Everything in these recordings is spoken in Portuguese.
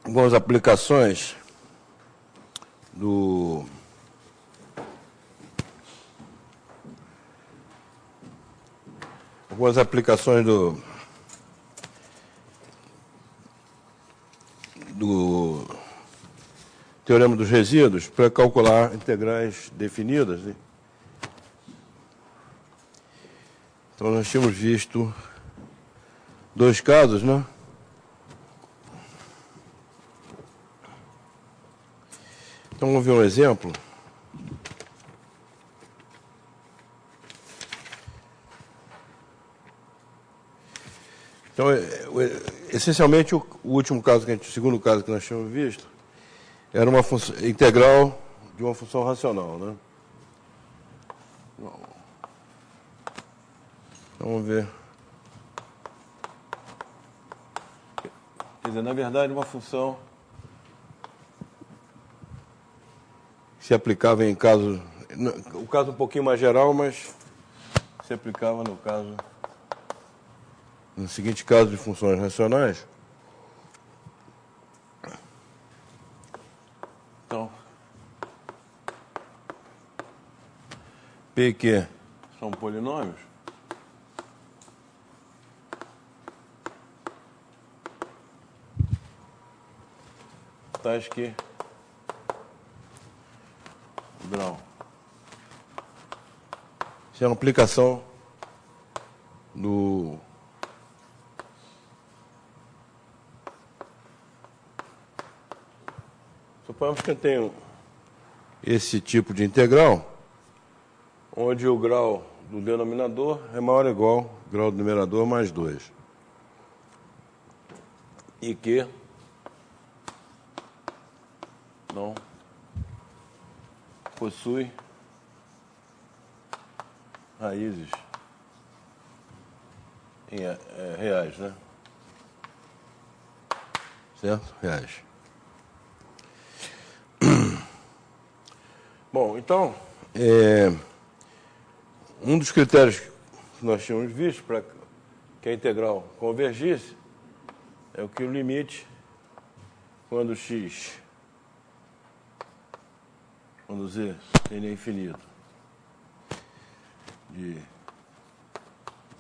algumas aplicações do teorema dos resíduos para calcular integrais definidas, né? Então, nós tínhamos visto dois casos, né? Então, vamos ver um exemplo. Então, essencialmente, o último caso, o segundo caso que nós tínhamos visto, era uma função integral de uma função racional, né? Então, vamos ver. Quer dizer, na verdade, uma função que se aplicava em caso... O caso um pouquinho mais geral, mas se aplicava no caso... No seguinte caso de funções racionais. Então, P e Q são polinômios. Tais que o grau. Isso é uma aplicação do... Suponhamos que eu tenho esse tipo de integral, onde o grau do denominador é maior ou igual ao grau do numerador mais 2. E que não possui raízes reais, né? Certo? Reais. Bom, então, um dos critérios que nós tínhamos visto para que a integral convergisse é o que o limite quando x, quando z tende a infinito, de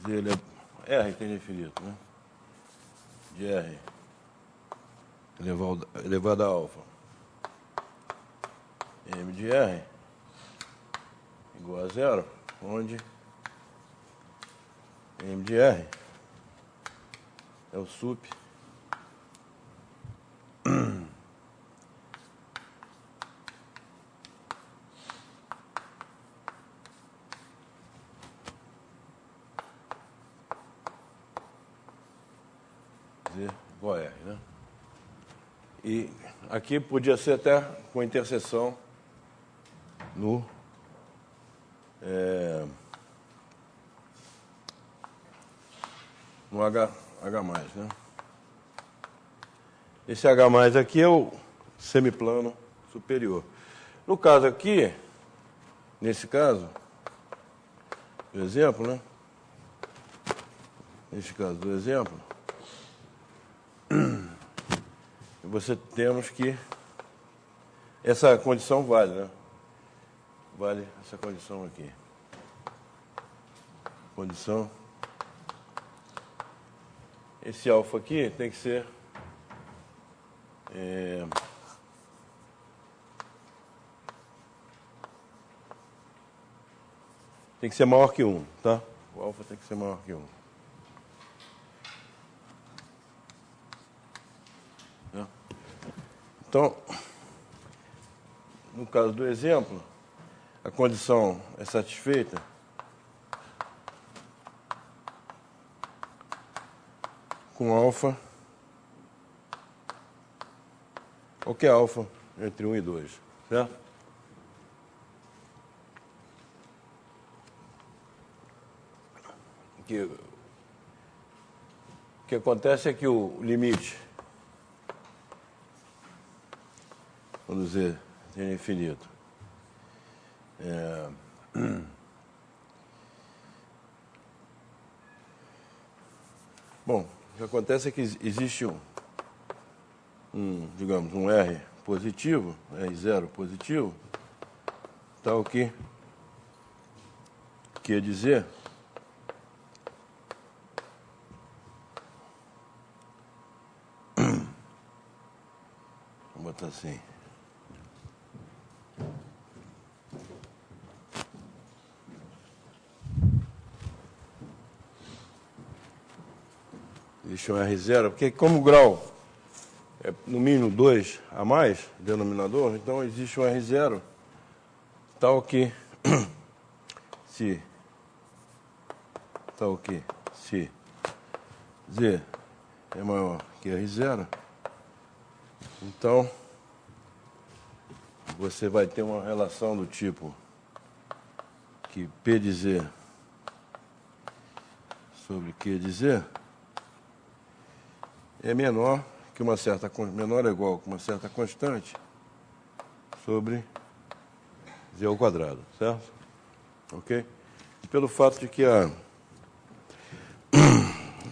z r tende a infinito, né? De r elevado a alfa m de r igual a zero, onde m de r é o sup z igual a r, né? E aqui podia ser até com interseção no H+, né? Esse H+ aqui é o semiplano superior. No caso aqui, nesse caso, do exemplo, né? Nesse caso do exemplo, você temos que essa condição vale, né? Vale essa condição aqui. Condição. Esse alfa aqui tem que ser tem que ser maior que 1, tá? O alfa tem que ser maior que 1. Então, no caso do exemplo, a condição é satisfeita com alfa, qualquer alfa entre 1 e 2, certo? O que acontece é que o limite, quando z é infinito, bom, o que acontece é que existe digamos, um R positivo, R0 positivo, tá o que quer dizer vou botar assim. Existe um R0, porque como o grau é no mínimo 2 a mais, denominador, então existe um R0, tal que se Z é maior que R0, então você vai ter uma relação do tipo que P de Z sobre Q de Z é menor que uma certa, menor ou igual que uma certa constante sobre Z ao quadrado, certo? Ok? Pelo fato de que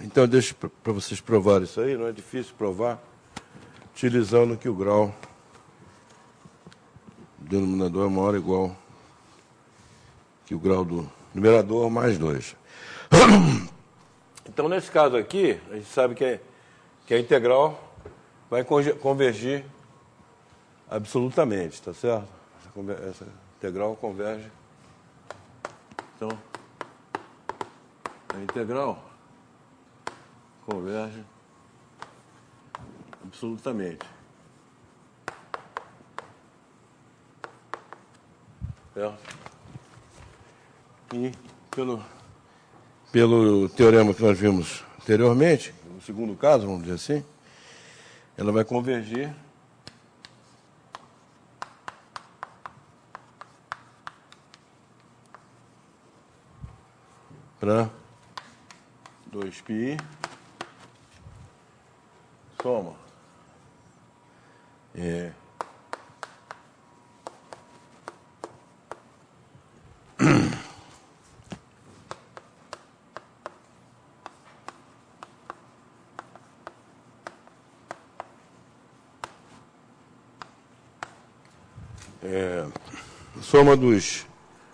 então, deixa para vocês provarem isso aí, não é difícil provar, utilizando que o grau do denominador é maior ou igual que o grau do numerador mais 2. Então, nesse caso aqui, a gente sabe que a integral vai convergir absolutamente, tá certo? Essa integral converge. Então, a integral converge absolutamente. Certo? E pelo teorema que nós vimos anteriormente, no segundo caso, vamos dizer assim, ela vai convergir para 2π soma soma dos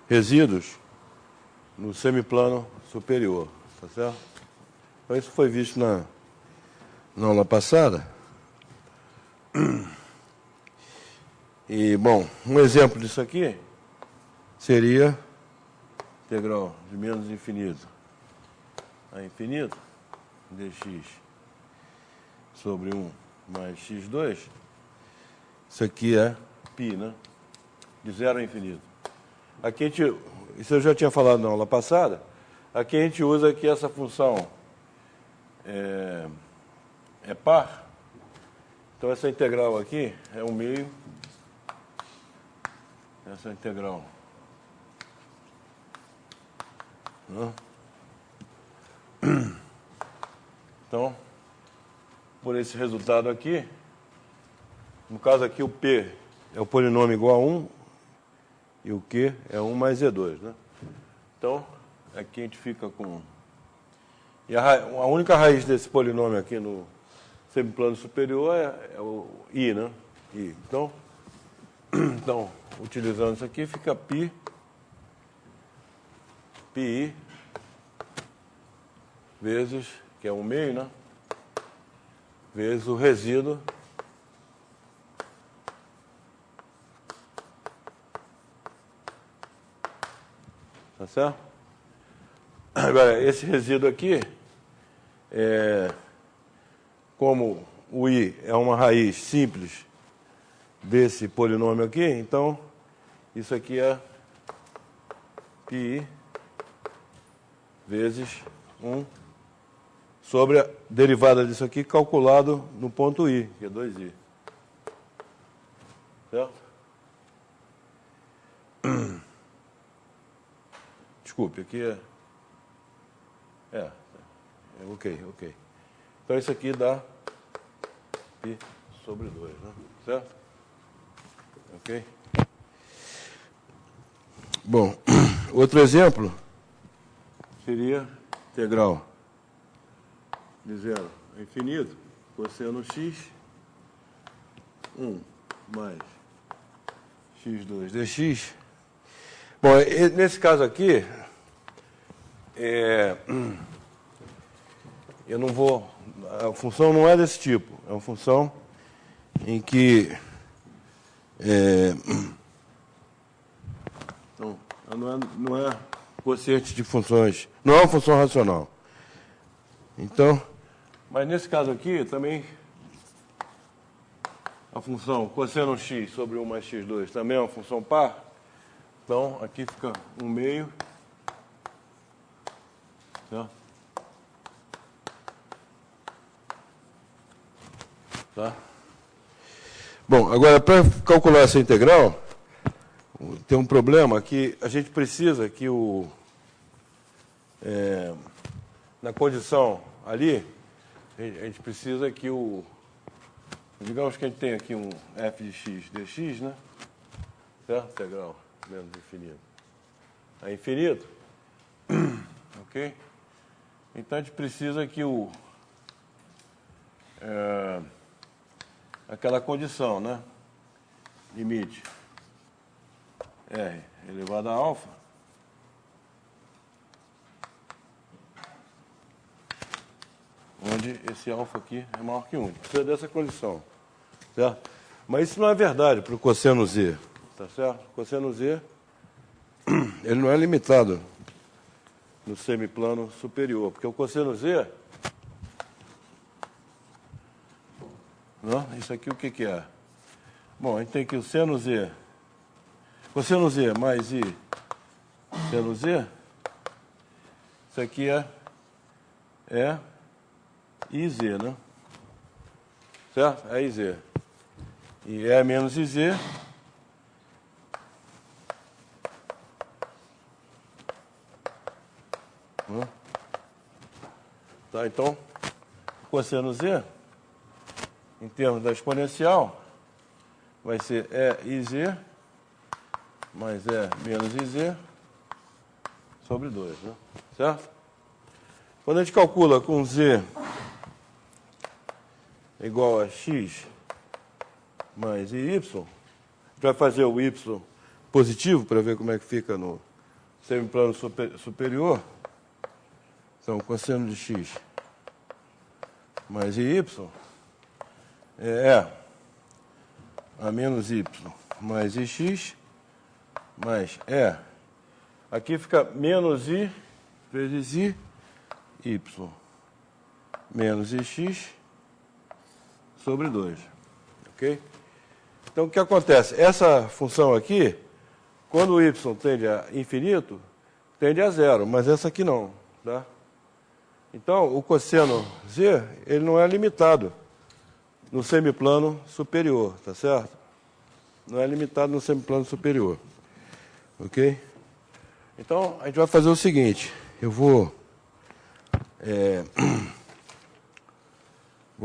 resíduos no semiplano superior, tá certo? Então, isso foi visto na aula passada. E, bom, um exemplo disso aqui seria integral de menos infinito a infinito dx sobre 1 mais x2. Isso aqui é π, né? De 0 a infinito. Aqui a gente, isso eu já tinha falado na aula passada, aqui a gente usa que essa função é par. Então, essa integral aqui é 1 meio. Essa integral. Então, por esse resultado aqui, no caso aqui o P é o polinômio igual a 1 e o Q é 1 mais Z2, né? Então, aqui a gente fica com... E a única raiz desse polinômio aqui no semiplano superior é o I, né? I. Então, utilizando isso aqui, fica πi vezes, que é 1 meio, né? Vezes o resíduo tá certo? Agora, esse resíduo aqui, como o I é uma raiz simples desse polinômio aqui, então isso aqui é πi vezes 1 sobre a derivada disso aqui calculado no ponto I, que é 2I. Certo? Desculpe, aqui é ok. Então isso aqui dá π sobre 2, né? Certo? Ok? Bom, outro exemplo seria integral de 0 a infinito, cosseno x 1 mais x2 dx. Bom, nesse caso aqui, eu não vou... A função não é desse tipo. É uma função em que... não é quociente de funções. Não é uma função racional. Então, mas nesse caso aqui, também... A função cosseno x sobre 1 mais x2 também é uma função par. Então, aqui fica 1 meio. Certo? Tá? Bom, agora, para calcular essa integral, tem um problema que a gente precisa que na condição ali, a gente precisa que digamos que a gente tem aqui um f de x dx, né? Certo? Integral menos infinito a infinito. Ok? Então a gente precisa que aquela condição, né? Limite r elevado a alfa onde esse alfa aqui é maior que 1. Precisa dessa condição. Certo? Mas isso não é verdade para o cosseno z. Tá certo? O cosseno z ele não é limitado no semiplano superior, porque o cosseno z... Não? Isso aqui o que que é? Bom, a gente tem aqui o seno z. Cosseno z mais i seno z. Isso aqui é iz, né? Certo? É iz. E é menos iz. Tá, então, o cosseno z, em termos da exponencial, vai ser iz mais menos iz sobre 2, né? Certo? Quando a gente calcula com z igual a x mais y, a gente vai fazer o y positivo para ver como é que fica no semiplano superior. Então, cosseno de x mais y é a menos y mais ix mais aqui fica menos i vezes i, y menos ix sobre 2. Ok? Então, o que acontece? Essa função aqui, quando o y tende a infinito, tende a zero, mas essa aqui não. Tá? Então, o cosseno z, ele não é limitado no semiplano superior, tá certo? Não é limitado no semiplano superior. Ok? Então, a gente vai fazer o seguinte, eu vou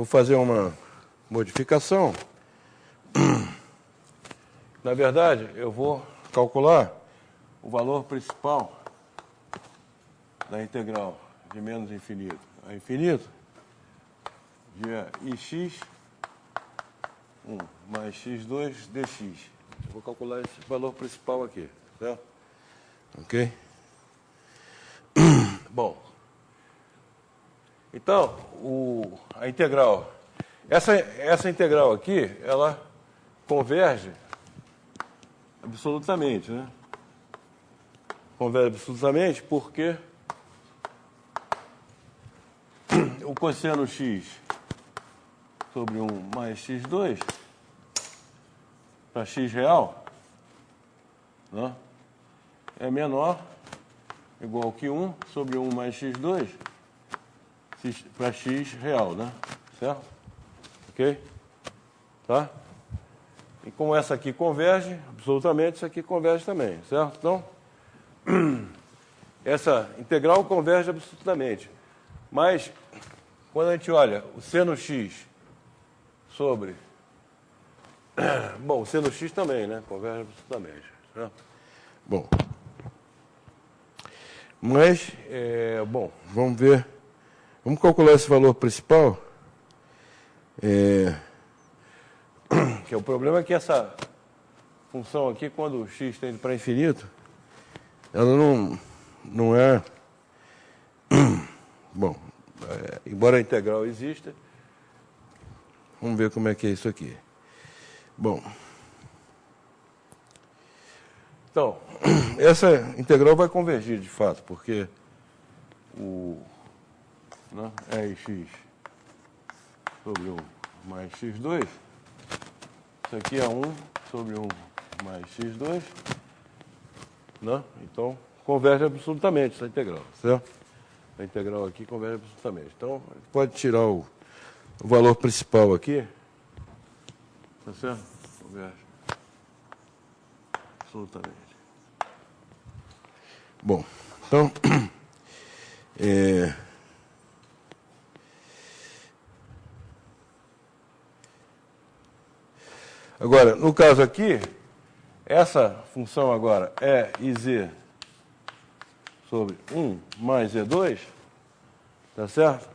fazer uma modificação. Na verdade, eu vou calcular o valor principal da integral de menos infinito a infinito de ix 1 mais x2 dx. Eu vou calcular esse valor principal aqui, certo? Ok? Bom, então, a integral, essa integral aqui, ela converge absolutamente, né? Converge absolutamente porque o cosseno x sobre 1 mais x2 para x real, né, é menor, igual que 1 sobre 1 mais x2 para x real, né? Certo? Ok? Tá? E como essa aqui converge, absolutamente, essa aqui converge também, certo? Então, essa integral converge absolutamente. Mas, quando a gente olha o seno x sobre... Bom, o seno x também, né? Converge absolutamente. Certo? Bom. Mas, bom, vamos ver. Vamos calcular esse valor principal. Que o problema é que essa função aqui, quando o x tende para infinito, ela não é... Bom, embora a integral exista, vamos ver como é que é isso aqui. Bom, então, essa integral vai convergir de fato, porque né, rx sobre 1 mais x2, isso aqui é 1 sobre 1 mais x2, né? Então, converge absolutamente essa integral, certo? A integral aqui converge absolutamente. Então, a gente pode tirar o valor principal aqui, tá certo? Converge absolutamente. Bom, então, agora, no caso aqui, essa função agora é iz sobre 1 mais z2, tá certo?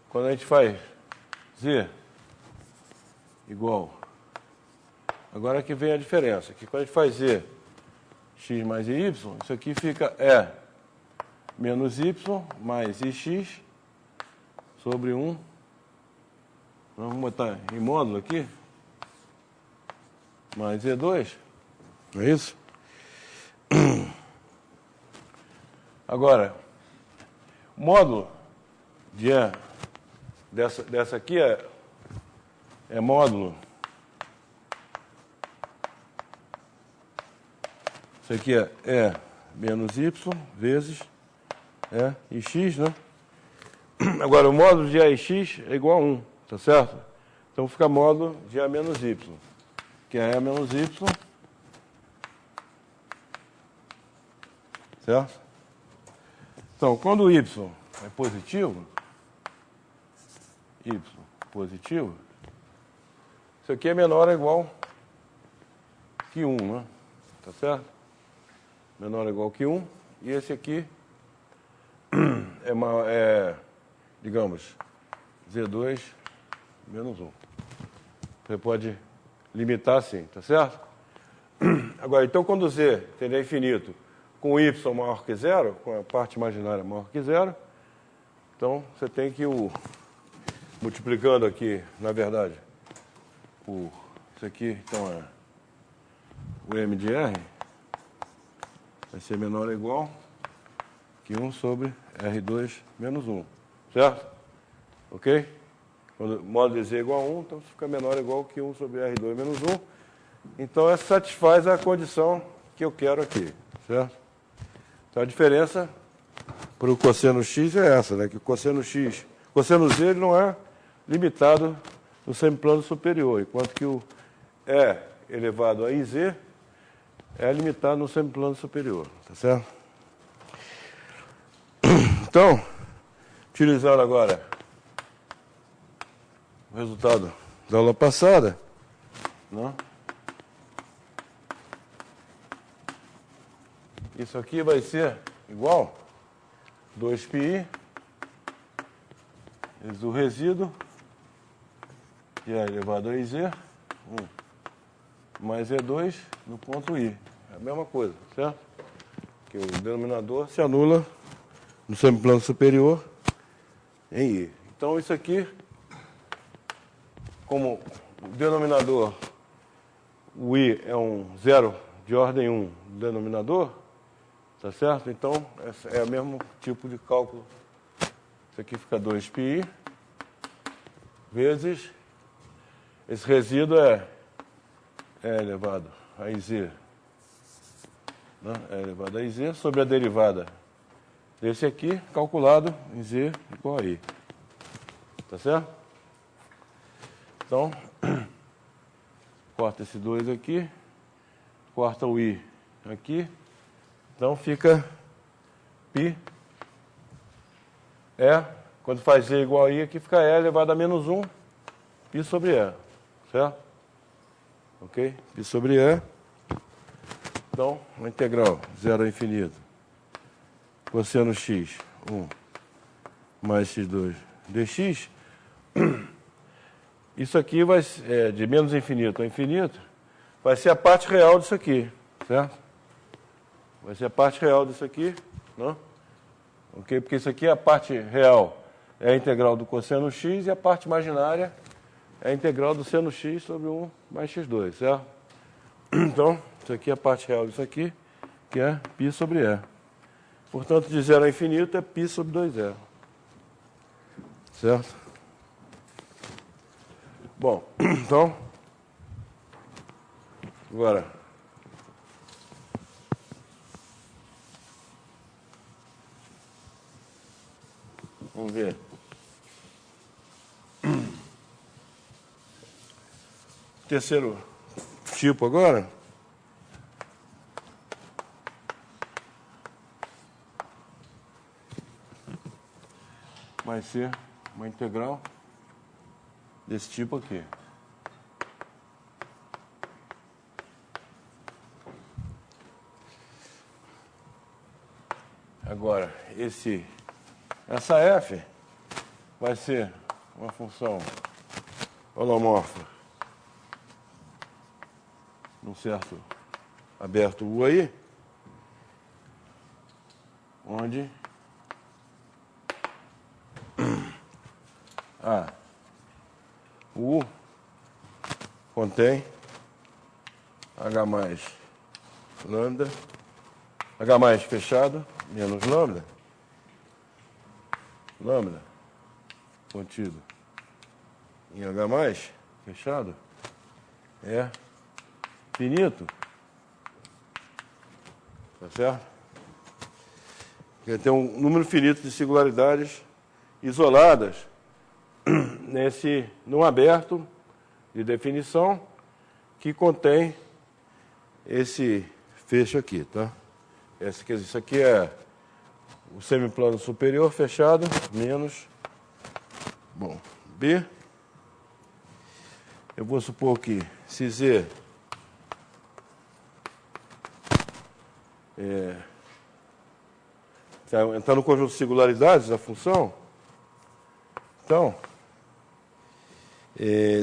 Quando a gente faz z igual... Agora que vem a diferença, que quando a gente faz z, x mais y, isso aqui fica e menos y mais ix sobre 1. Vamos botar em módulo aqui. Mais z2. Não é isso? Agora, módulo de E dessa aqui é módulo. Isso aqui é E menos Y vezes E e X, né? Agora, o módulo de E e X é igual a 1, tá certo? Então, fica módulo de E menos Y, que é E menos Y, certo? Então, quando o Y é positivo, Y positivo, isso aqui é menor ou igual que 1, né? Tá certo? Menor ou igual que 1, e esse aqui digamos, Z2 menos 1. Você pode limitar assim, tá certo? Agora, então, quando Z tende a infinito com Y maior que zero, com a parte imaginária maior que zero, então você tem que multiplicando aqui, na verdade, por isso aqui, então é o M de R, vai ser menor ou igual que 1 sobre R2 menos 1, certo? Ok? Quando módulo de Z é igual a 1, então fica menor ou igual que 1 sobre R2 menos 1. Então, essa satisfaz a condição que eu quero aqui, certo? Então, a diferença para o cosseno x é essa, né? Que o cosseno x, o cosseno z ele não é limitado no semiplano superior, enquanto que o E elevado a iz é limitado no semiplano superior, tá certo? Então, utilizando agora o resultado da aula passada, né? Isso aqui vai ser igual 2πi vezes o resíduo que é elevado a iz, 1, mais E2 no ponto I. É a mesma coisa, certo? Que o denominador se anula no semiplano superior em I. Então, isso aqui, como o denominador, o I é um zero de ordem 1 do denominador, tá certo? Então, é o mesmo tipo de cálculo. Isso aqui fica 2πi vezes esse resíduo é elevado a iz, né? É elevado a iz sobre a derivada desse aqui, calculado em z igual a i. Tá certo? Então, corta esse 2 aqui, corta o i aqui, então fica π, quando faz z igual a i, aqui fica e elevado a menos 1, π sobre e, certo? Ok? Π sobre e. Então, a integral 0 a infinito, cosseno x, 1, mais x2 dx, Isso aqui vai ser, de menos infinito a infinito, vai ser a parte real disso aqui, certo? Vai ser a parte real disso aqui, não? Ok? Porque isso aqui é a parte real, é a integral do cosseno x, e a parte imaginária é a integral do seno x sobre 1 mais x2, certo? Então, isso aqui é a parte real disso aqui, que é π sobre e. Portanto, de 0 a infinito é π sobre 2e. Certo? Bom, então, agora, vamos ver. Terceiro tipo agora. Vai ser uma integral desse tipo aqui. Agora, essa f vai ser uma função holomorfa num certo aberto U aí, onde U contém H mais lambda, H mais fechado, menos lambda, lambda contido em H mais fechado é finito, tá certo? Quer ter um número finito de singularidades isoladas num aberto de definição que contém esse fecho aqui, tá? Isso aqui é o semiplano superior fechado menos, bom, B. Eu vou supor que se Z está no conjunto de singularidades da função, então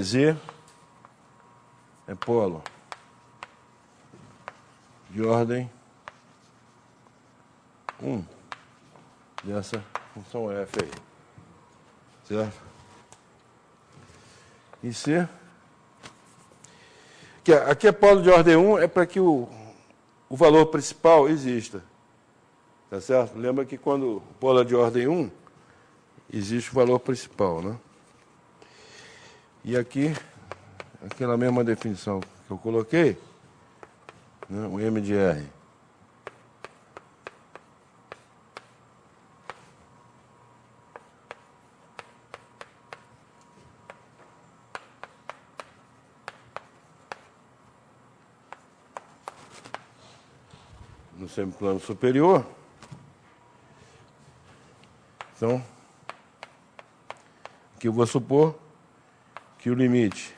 Z é polo de ordem 1 dessa função f aí, certo? E C, que aqui é polo de ordem 1, é para que o valor principal exista, tá certo? Lembra que quando o polo é de ordem 1, existe o valor principal, né? E aqui, aquela mesma definição que eu coloquei, né, o M de R no semiplano superior. Então, aqui eu vou supor que o limite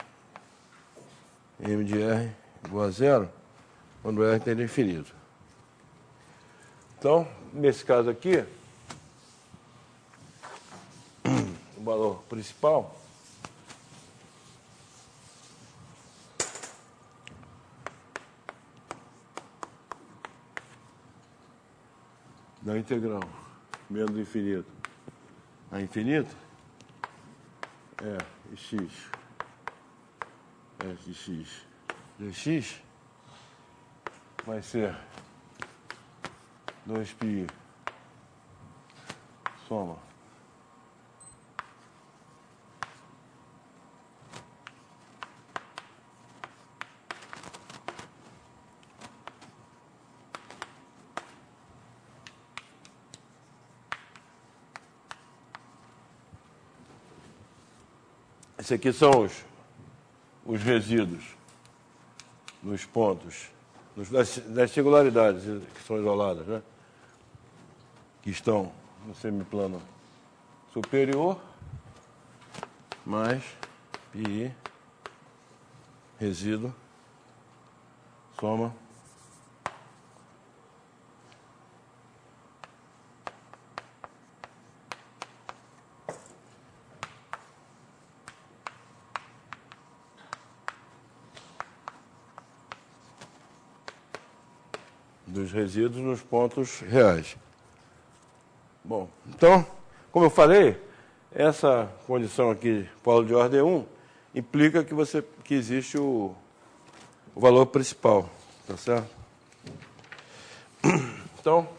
M de R igual a zero quando R tende a infinito. Então, nesse caso aqui, o valor principal da integral menos do infinito a infinito é x de x dx vai ser 2π soma esses aqui são os resíduos nos pontos, das singularidades que são isoladas, né? Que estão no semiplano superior, mais πi resíduo, soma dos resíduos nos pontos reais. Bom, então, como eu falei, essa condição aqui, polo de ordem 1, implica que existe o valor principal, tá certo? Então,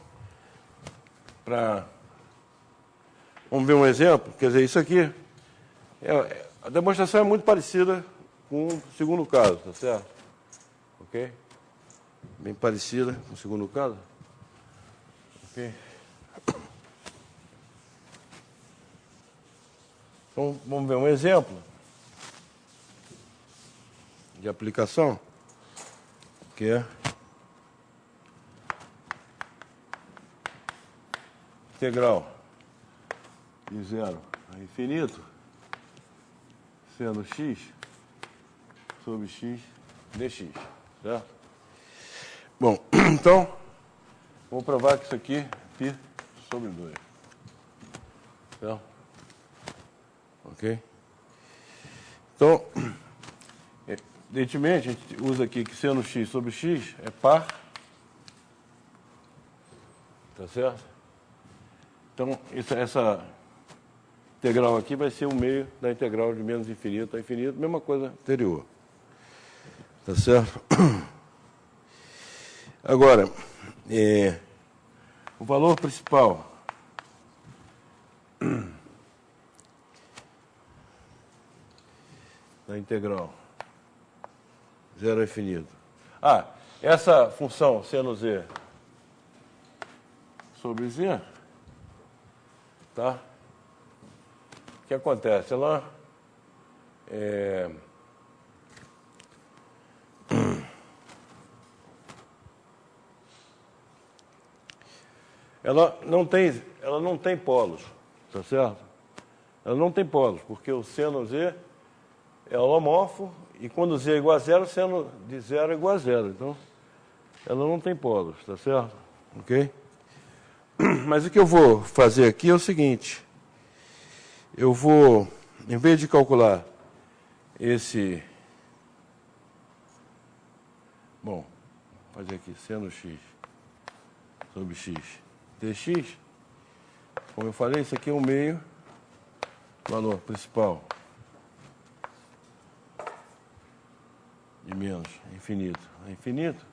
vamos ver um exemplo, quer dizer, isso aqui, a demonstração é muito parecida com o segundo caso, tá certo? Ok? Bem parecida com o segundo caso. Ok? Então, vamos ver um exemplo de aplicação, que é integral de 0 a infinito, sendo x sobre x dx, certo? Bom, então, vou provar que isso aqui é π sobre 2, certo? Ok? Então, evidentemente, a gente usa aqui que seno x sobre x é par, tá certo? Então, essa integral aqui vai ser o meio da integral de menos infinito a infinito, mesma coisa anterior. Tá certo? Agora, o valor principal da integral 0 a infinito. Essa função seno z sobre z, tá? O que acontece? Ela não tem polos, tá certo? Ela não tem polos, porque o seno z é holomorfo e quando z é igual a zero, o seno de zero é igual a zero. Então, ela não tem polos, tá certo? Ok? Mas o que eu vou fazer aqui é o seguinte. Eu vou, em vez de calcular esse... Bom, vou fazer aqui seno x sobre x dx. Como eu falei, isso aqui é o meio, valor principal de menos infinito a infinito,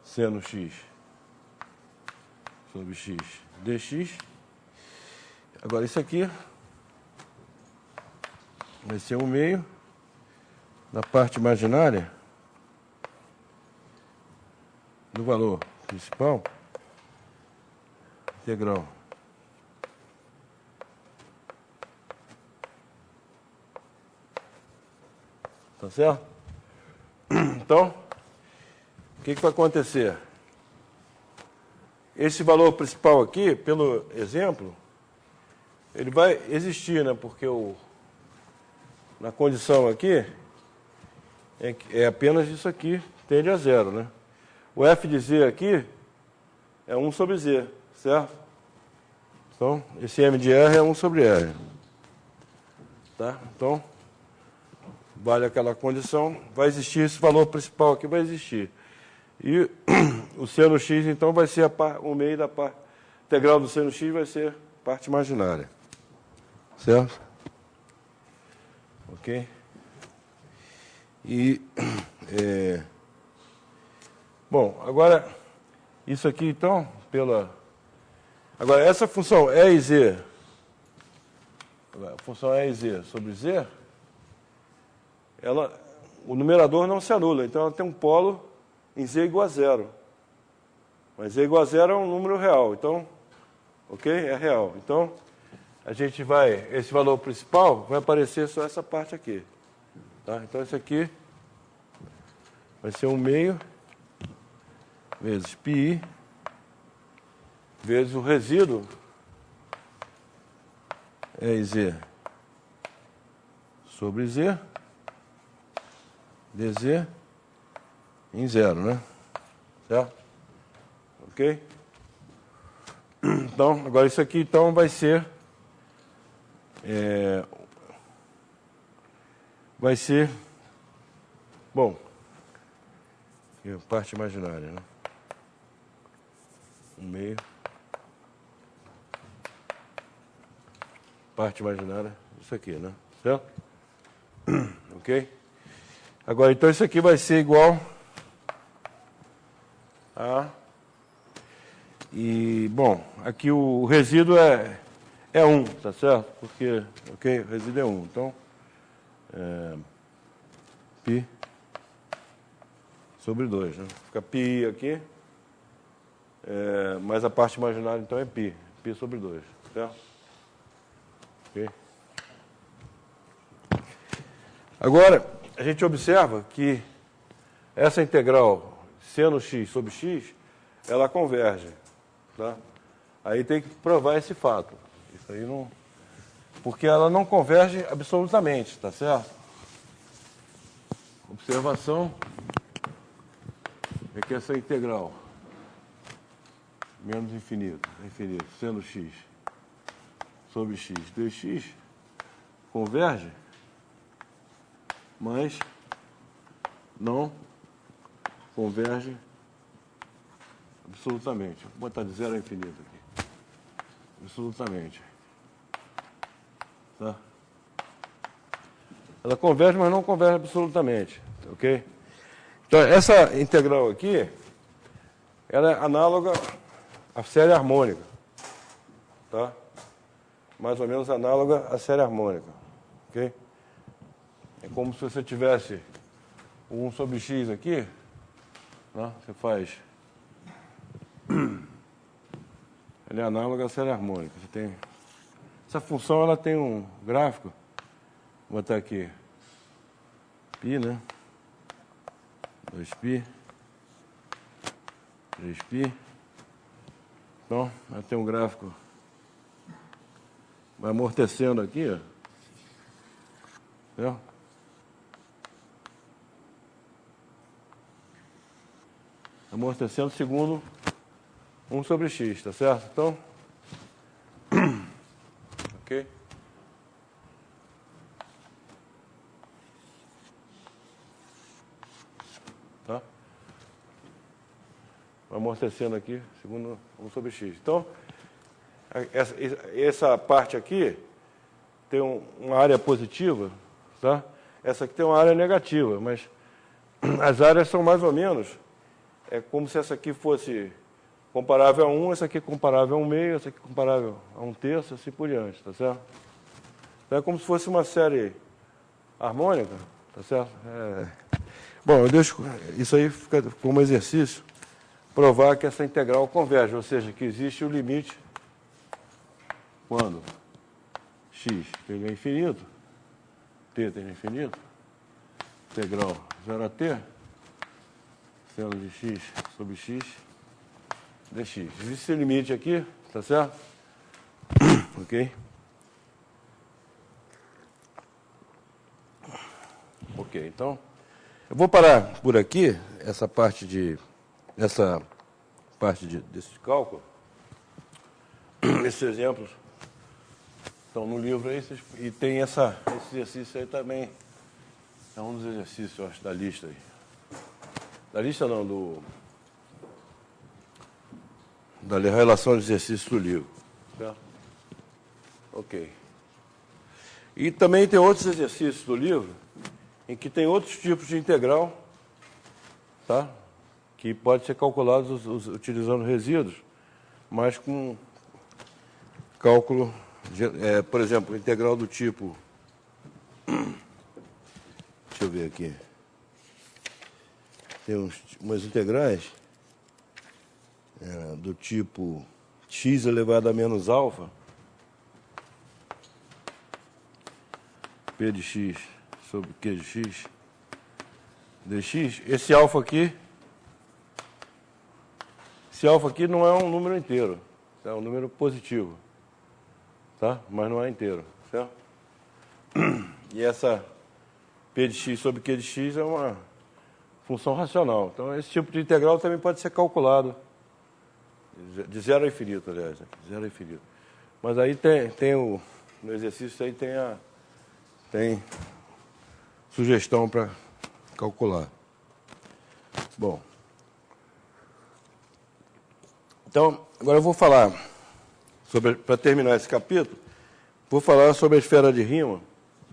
seno x sobre x dx. Agora, isso aqui vai ser o meio da parte imaginária do valor principal integral tá certo? Então, o que vai acontecer? Esse valor principal aqui, pelo exemplo, ele vai existir, né? Porque na condição aqui é apenas isso aqui, tende a zero, né? O f de z aqui é 1 sobre z, certo? Então, esse m de r é 1 sobre r. Tá? Então, vale aquela condição, vai existir esse valor principal aqui, vai existir. E o seno x, então, vai ser o meio da parte integral do seno x vai ser parte imaginária. Certo? Ok? E, bom, agora, isso aqui, então, agora, essa função E e Z, a função E e Z sobre Z, o numerador não se anula, então ela tem um polo em Z igual a zero. Mas Z igual a zero é um número real, então, ok? É real. Então, esse valor principal vai aparecer só essa parte aqui. Tá? Então, esse aqui vai ser 1 meio vezes πi vezes o resíduo E Z sobre Z dz em zero, né? Certo? Ok? Então, agora isso aqui então vai ser bom, parte imaginária, né? 1/2. Parte imaginária, isso aqui, né? Certo? Ok? Agora, então, isso aqui vai ser igual a... E, bom, aqui o resíduo é 1, tá certo? Porque, ok, o resíduo é 1. Então, π sobre 2, né? Fica π aqui, mas a parte imaginária, então, é π sobre 2, certo? Ok? Agora, a gente observa que essa integral seno x sobre x, ela converge, tá? Aí tem que provar esse fato. Isso aí não... Porque ela não converge absolutamente, tá certo? Observação é que essa integral menos infinito, seno x sobre x dx converge, mas não converge absolutamente. Vou botar de 0 a infinito aqui. Absolutamente. Tá? Ela converge, mas não converge absolutamente. Ok? Então, essa integral aqui, ela é análoga à série harmônica. Tá? Mais ou menos análoga à série harmônica. Ok? É como se você tivesse o 1 sobre x aqui, né? Você faz... Ela é análoga à série harmônica. Você tem... Essa função ela tem um gráfico. Vou botar aqui π, né? 2π, 3π. Então, ela tem um gráfico. Vai amortecendo aqui, ó. Entendeu? Amortecendo segundo 1 sobre x, tá certo? Então, ok? Tá? Amortecendo aqui segundo 1 sobre x. Então, essa parte aqui tem uma área positiva, tá? Essa aqui tem uma área negativa, mas as áreas são mais ou menos... É como se essa aqui fosse comparável a 1, essa aqui é comparável a 1/2, essa aqui é comparável a 1/3, assim por diante, tá certo? Então é como se fosse uma série harmônica, tá certo? Bom, eu deixo isso aí fica como exercício, provar que essa integral converge, ou seja, que existe o limite quando x tende a infinito, t tende a infinito, integral 0 a t, seno de x sobre x dx. Existe esse limite aqui, tá certo? Ok? Ok, então, eu vou parar por aqui, essa parte desse cálculo. Esses exemplos estão no livro aí, e tem esse exercício aí também. É um dos exercícios, eu acho, da lista aí. Da lista não, da relação de exercícios do livro. Certo? Ok. E também tem outros exercícios do livro em que tem outros tipos de integral, tá? Que pode ser calculados utilizando resíduos, mas com cálculo, por exemplo, integral do tipo... Deixa eu ver aqui. Tem umas integrais do tipo x elevado a menos alfa, p de x sobre q de x dx. Esse alfa aqui não é um número inteiro, é um número positivo, tá? Mas não é inteiro, certo? E essa p de x sobre q de x é uma função racional. Então, esse tipo de integral também pode ser calculado de 0 a infinito, aliás, né? 0 a infinito. Mas aí no exercício aí tem sugestão para calcular. Bom, Então, agora eu vou falar, para terminar esse capítulo, vou falar sobre a esfera de Riemann,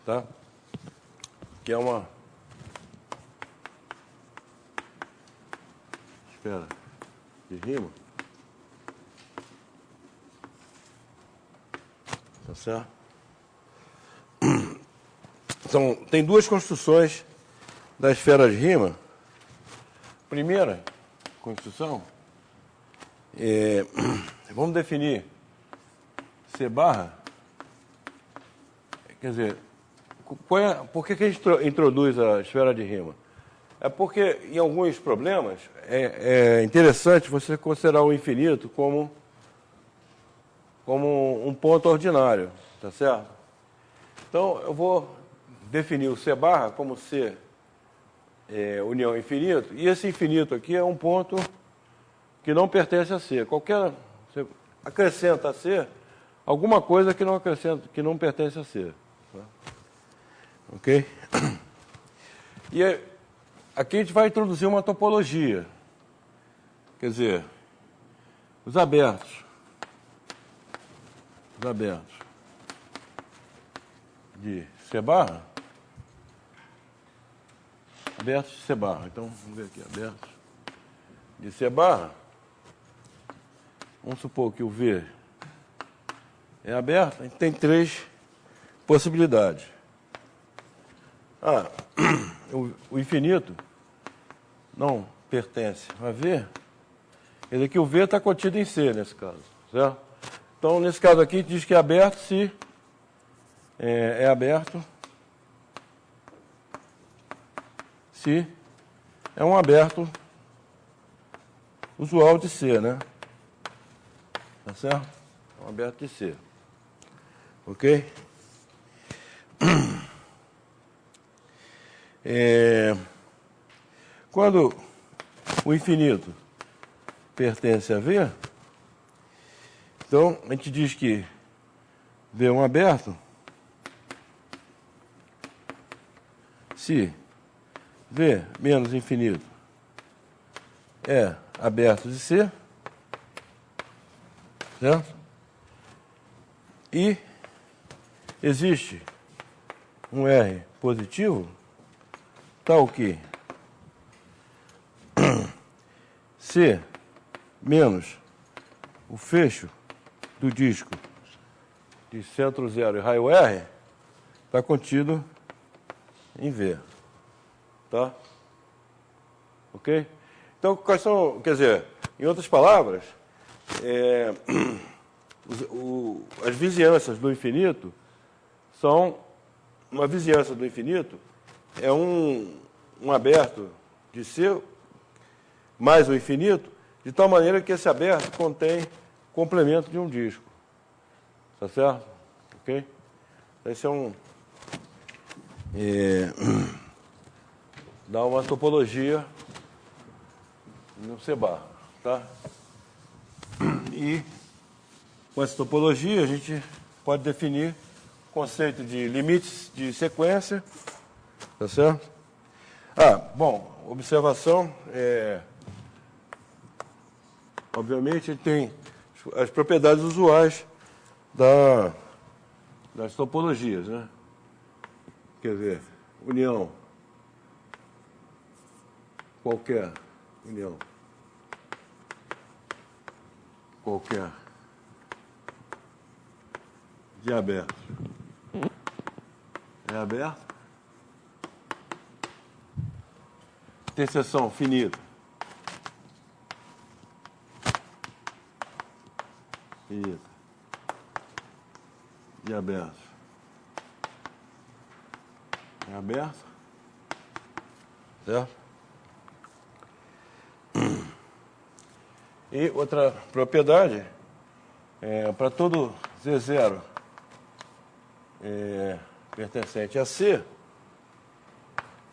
tá? Que é uma esfera de Riemann. Tá certo? Então, tem duas construções da esfera de Riemann. Primeira construção, vamos definir C barra, quer dizer, por que a gente introduz a esfera de Riemann? É porque, em alguns problemas, é interessante você considerar o infinito como um ponto ordinário, tá certo? Então, eu vou definir o C barra como C união infinito, e esse infinito aqui é um ponto que não pertence a C. Você acrescenta a C alguma coisa que não pertence a C. Tá? Ok? E aqui a gente vai introduzir uma topologia. Quer dizer, os abertos de C barra, abertos de C barra. Então, vamos ver aqui, abertos de C barra. Vamos supor que o V é aberto, a gente tem três possibilidades. O infinito não pertence a V, quer dizer que o V está contido em C, nesse caso, certo? Então, nesse caso aqui, diz que é aberto se é aberto se é um aberto usual de C, né? Tá certo? É um aberto de C. Ok? Quando o infinito pertence a V, então a gente diz que V é um aberto se V menos infinito é aberto de C, certo? E existe um R positivo tal que C menos o fecho do disco de centro zero e raio R está contido em V. Tá? Ok? Então, quais são, quer dizer, em outras palavras, as vizinhanças do infinito são, uma vizinhança do infinito é um aberto de C mais o infinito, de tal maneira que esse aberto contém complemento de um disco. Tá certo? Ok? Esse é dá uma topologia no C barra, tá? E com essa topologia a gente pode definir o conceito de limites de sequência, tá certo? Bom, observação, obviamente ele tem as propriedades usuais das topologias, né? Quer ver, união, qualquer de aberto é aberto, interseção finita de aberto é aberto, certo? E outra propriedade, para todo Z0 pertencente a C,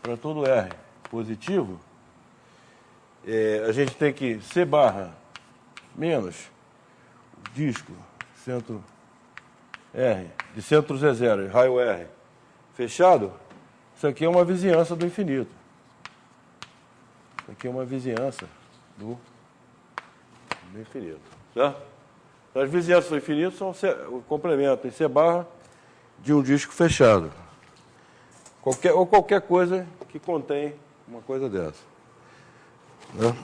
para todo R positivo, a gente tem que C barra menos disco centro R, de centro Z0 e raio R fechado, isso aqui é uma vizinhança do infinito. Isso aqui é uma vizinhança do do infinito. Certo? Então, as vizinhanças do infinito são o complemento em C barra de um disco fechado. Qualquer coisa que contém uma coisa dessa. Né?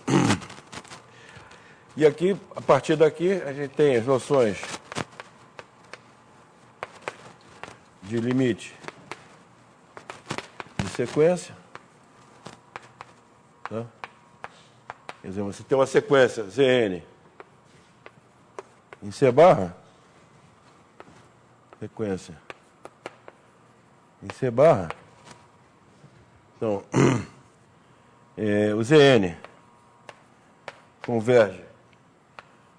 E aqui, a partir daqui, a gente tem as noções de limite de sequência. Tá? Quer dizer, você tem uma sequência Zn em C barra, sequência em C barra. Então, o Zn converge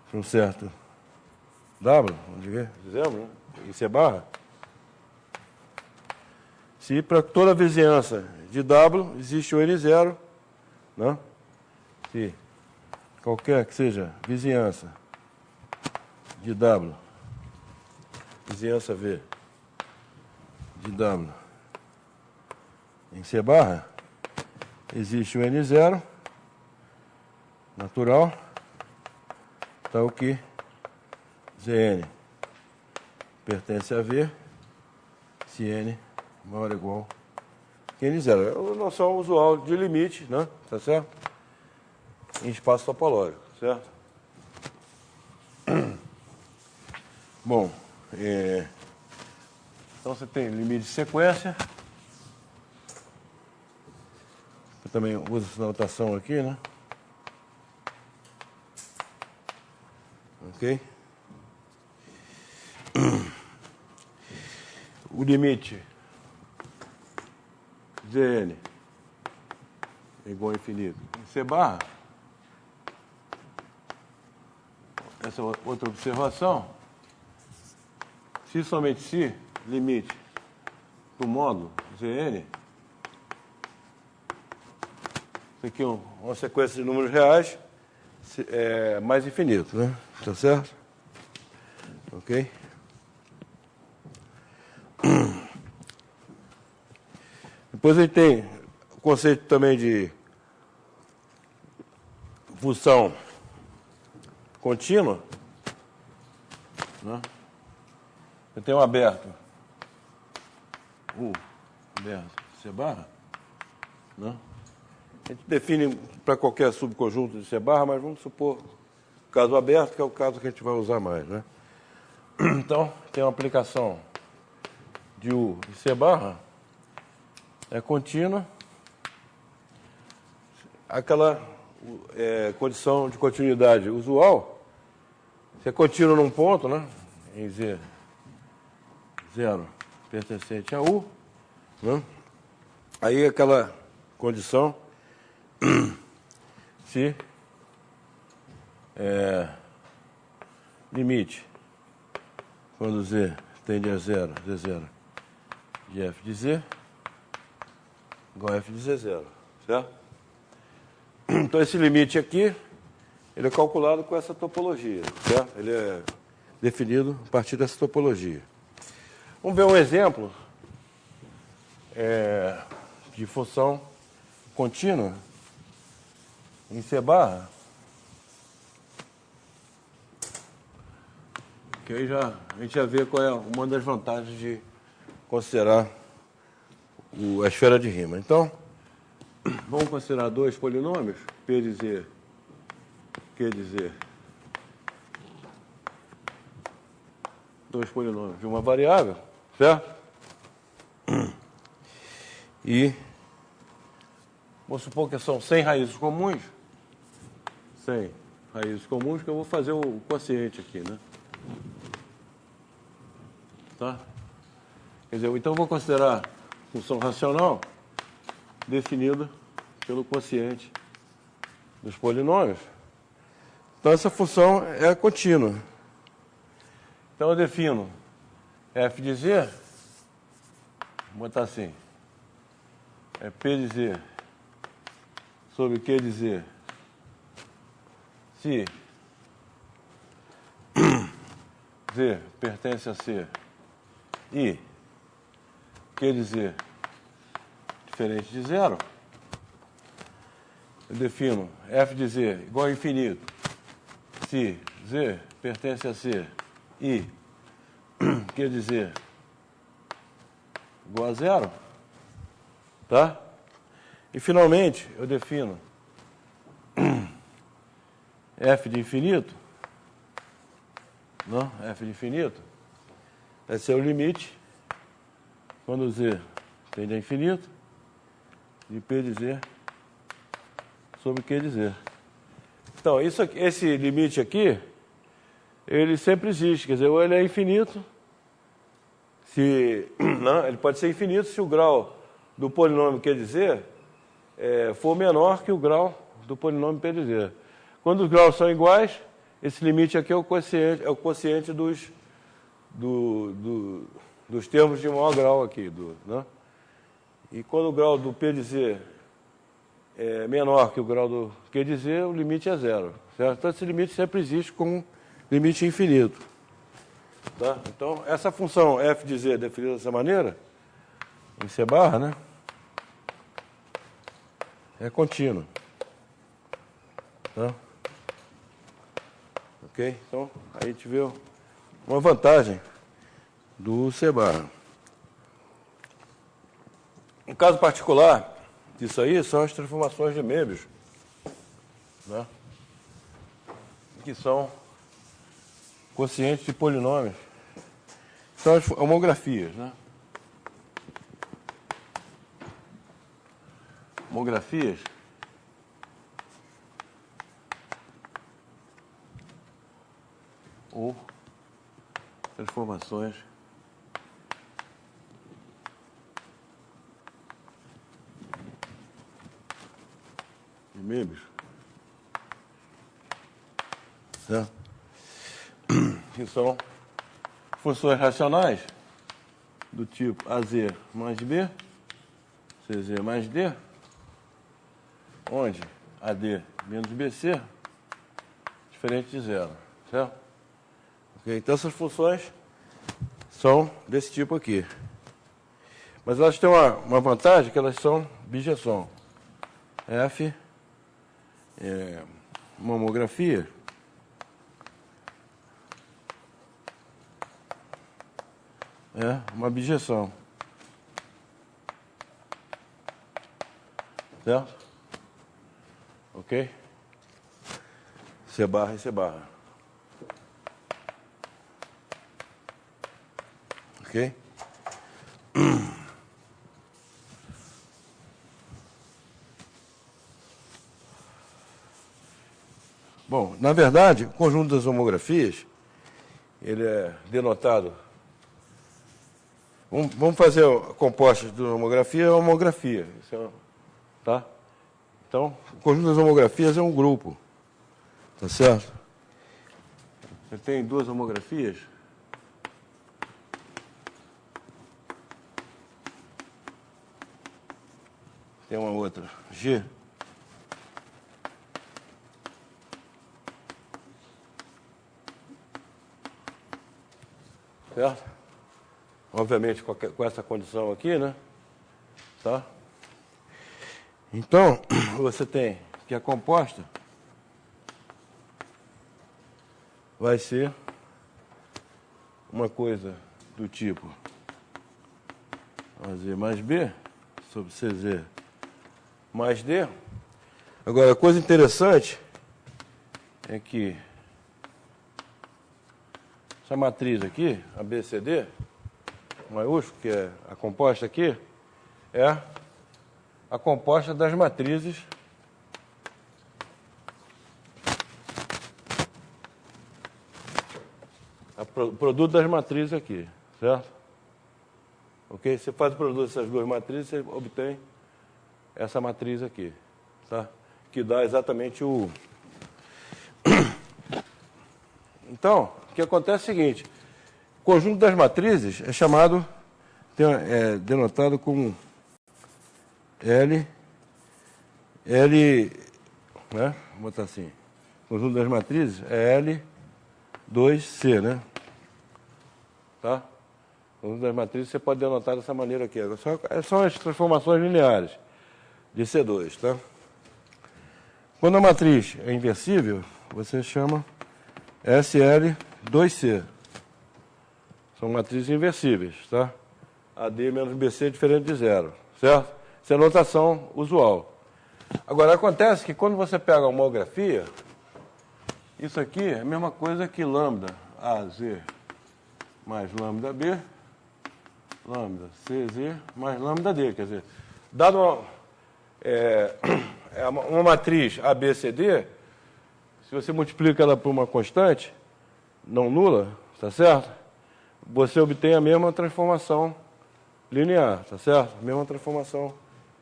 para um certo W, dizemos, né? Em C barra. Se para toda vizinhança de W existe o N0, né? Se qualquer que seja vizinhança de W, vizinhança V de W em C barra, existe o N0 natural, tal que Zn pertence a V se N maior ou igual que N0. É a noção usual de limite, né? Tá certo? Em espaço topológico, certo? Bom, então você tem limite de sequência. Eu também uso essa notação aqui, né? Ok? O limite Zn é igual a infinito em C barra. Essa é outra observação. Se somente se limite do módulo Zn, isso aqui é uma sequência de números reais mais infinito, né? Tá certo? Ok? Depois a gente tem o conceito também de função contínua, né? Eu tenho um aberto, aberto C barra, né? A gente define para qualquer subconjunto de C barra, mas vamos supor o caso aberto, que é o caso que a gente vai usar mais, né? Então, tem uma aplicação de U de C barra, é contínua, aquela condição de continuidade usual, se é contínuo num ponto, né? Em Z, 0 pertencente a U, né? Aí aquela condição se limite quando Z tende a 0, Z0 de F de Z igual a F de Z0, certo? Então esse limite aqui, ele é calculado com essa topologia, certo? Ele é definido a partir dessa topologia. Vamos ver um exemplo de função contínua em C barra, que aí a gente já vê qual é uma das vantagens de considerar a esfera de Riemann. Então, vamos considerar dois polinômios, P de Z, Q de Z. Dois polinômios de uma variável, certo? E vamos supor que são 100 raízes comuns. 100 raízes comuns, que eu vou fazer o quociente aqui, né? Tá? Quer dizer, então eu vou considerar função racional definida pelo quociente dos polinômios. Então essa função é contínua. Então eu defino f de z, vou botar assim, é p de z sobre q de z, se z pertence a C e q de z diferente de zero, eu defino f de z igual a infinito se Z pertence a C e quer dizer igual a zero, tá? E finalmente eu defino f de infinito, não? F de infinito vai ser o limite quando Z tende a infinito de P de Z sobre Q de Z. Então, isso aqui, esse limite aqui, ele sempre existe, quer dizer, ou ele é infinito, não, ele pode ser infinito se o grau do polinômio Q de Z for menor que o grau do polinômio P de Z. Quando os graus são iguais, esse limite aqui é o quociente dos termos de maior grau aqui. Né? E quando o grau do P de Z é menor que o grau do Q de Z, o limite é zero. Certo? Então, esse limite sempre existe com limite infinito. Tá? Então, essa função f de z definida dessa maneira, em C barra, né, é contínua. Tá? Ok? Então, aí a gente vê uma vantagem do C barra. Um caso particular disso aí são as transformações de Möbius, né, que são quocientes de polinômios. São as homografias, né? Homografias ou transformações de Möbius, certo? Que são funções racionais do tipo AZ mais B, CZ mais D, onde AD menos BC é diferente de zero, certo? Okay, então essas funções são desse tipo aqui. Mas elas têm uma vantagem, que elas são bijeção. F é uma homografia uma bijeção. Certo? Ok? C barra e C barra. Ok? Bom, na verdade, o conjunto das homografias, ele é denotado. Vamos fazer a composta de homografia, é homografia. Tá? Então, o conjunto das homografias é um grupo. Tá certo? Você tem duas homografias. Tem uma outra, G. Certo? Obviamente com essa condição aqui, né? Tá? Então, você tem que a composta vai ser uma coisa do tipo AZ mais B sobre CZ mais D. Agora, a coisa interessante é que essa matriz aqui, a BCD, maiúsculo, que é a composta aqui, é a composta das matrizes o produto das matrizes aqui, certo? Ok? Você faz o produto dessas duas matrizes, você obtém essa matriz aqui, tá? Que dá exatamente o... Então, o que acontece é o seguinte, o conjunto das matrizes é chamado, denotado como L, né? Vou botar assim, o conjunto das matrizes é L2C, né? Tá? O conjunto das matrizes você pode denotar dessa maneira aqui. São as transformações lineares de C2, tá? Quando a matriz é inversível, você chama SL2C. São matrizes inversíveis, tá? AD menos BC é diferente de zero, certo? Essa é a notação usual. Agora, acontece que quando você pega a homografia, isso aqui é a mesma coisa que lambda AZ mais lambda B, lambda CZ mais lambda D. Quer dizer, dado uma matriz ABCD, se você multiplica ela por uma constante não nula, tá certo? Você obtém a mesma transformação linear, tá certo? A mesma transformação,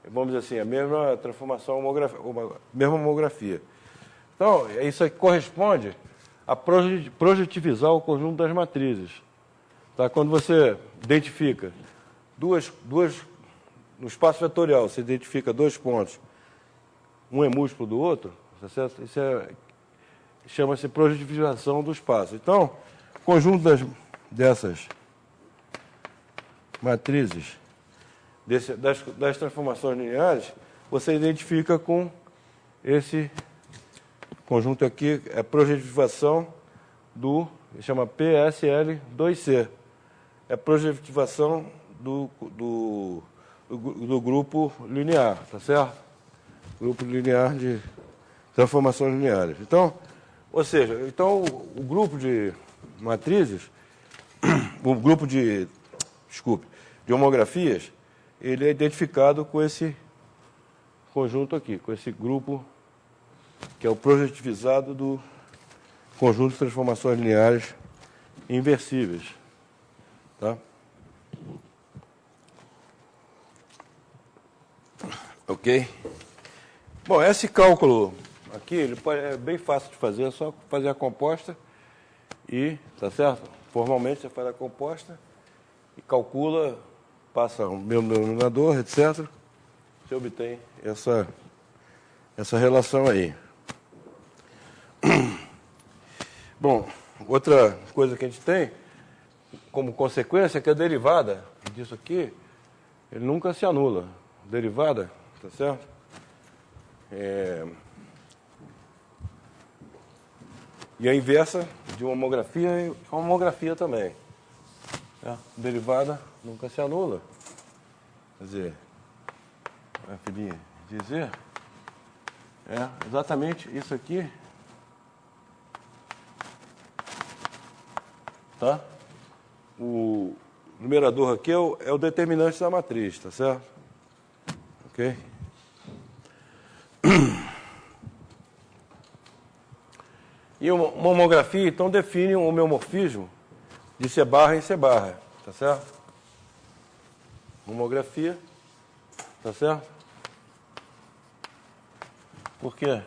vamos dizer assim, a mesma transformação mesma homografia. Então, isso aqui corresponde a projetivizar o conjunto das matrizes. Tá? Quando você identifica no espaço vetorial, você identifica dois pontos, um é múltiplo do outro, tá certo? Isso chama-se projetivização do espaço. Então, o conjunto dessas matrizes, das transformações lineares, você identifica com esse conjunto aqui, é projetivação chama PSL2C. É projetivação do grupo linear, tá certo? Grupo linear de transformações lineares. Então, ou seja, o grupo de matrizes, o grupo de homografias, ele é identificado com esse conjunto aqui, com esse grupo que é o projetivizado do conjunto de transformações lineares inversíveis. Tá? Ok? Bom, esse cálculo aqui ele é bem fácil de fazer, é só fazer a composta e, tá certo? Formalmente você faz a composta e calcula, passa o mesmo denominador, etc. Você obtém essa relação aí. Bom, outra coisa que a gente tem como consequência é que a derivada disso aqui, ele nunca se anula. Derivada, tá certo? E a inversa de uma homografia é uma homografia também. Derivada nunca se anula. Quer dizer, dizer é exatamente isso aqui. Tá? O numerador aqui é o determinante da matriz, tá certo? Ok? E uma homografia, então, define um homeomorfismo de C barra em C barra, tá certo? Homografia, tá certo? Por quê?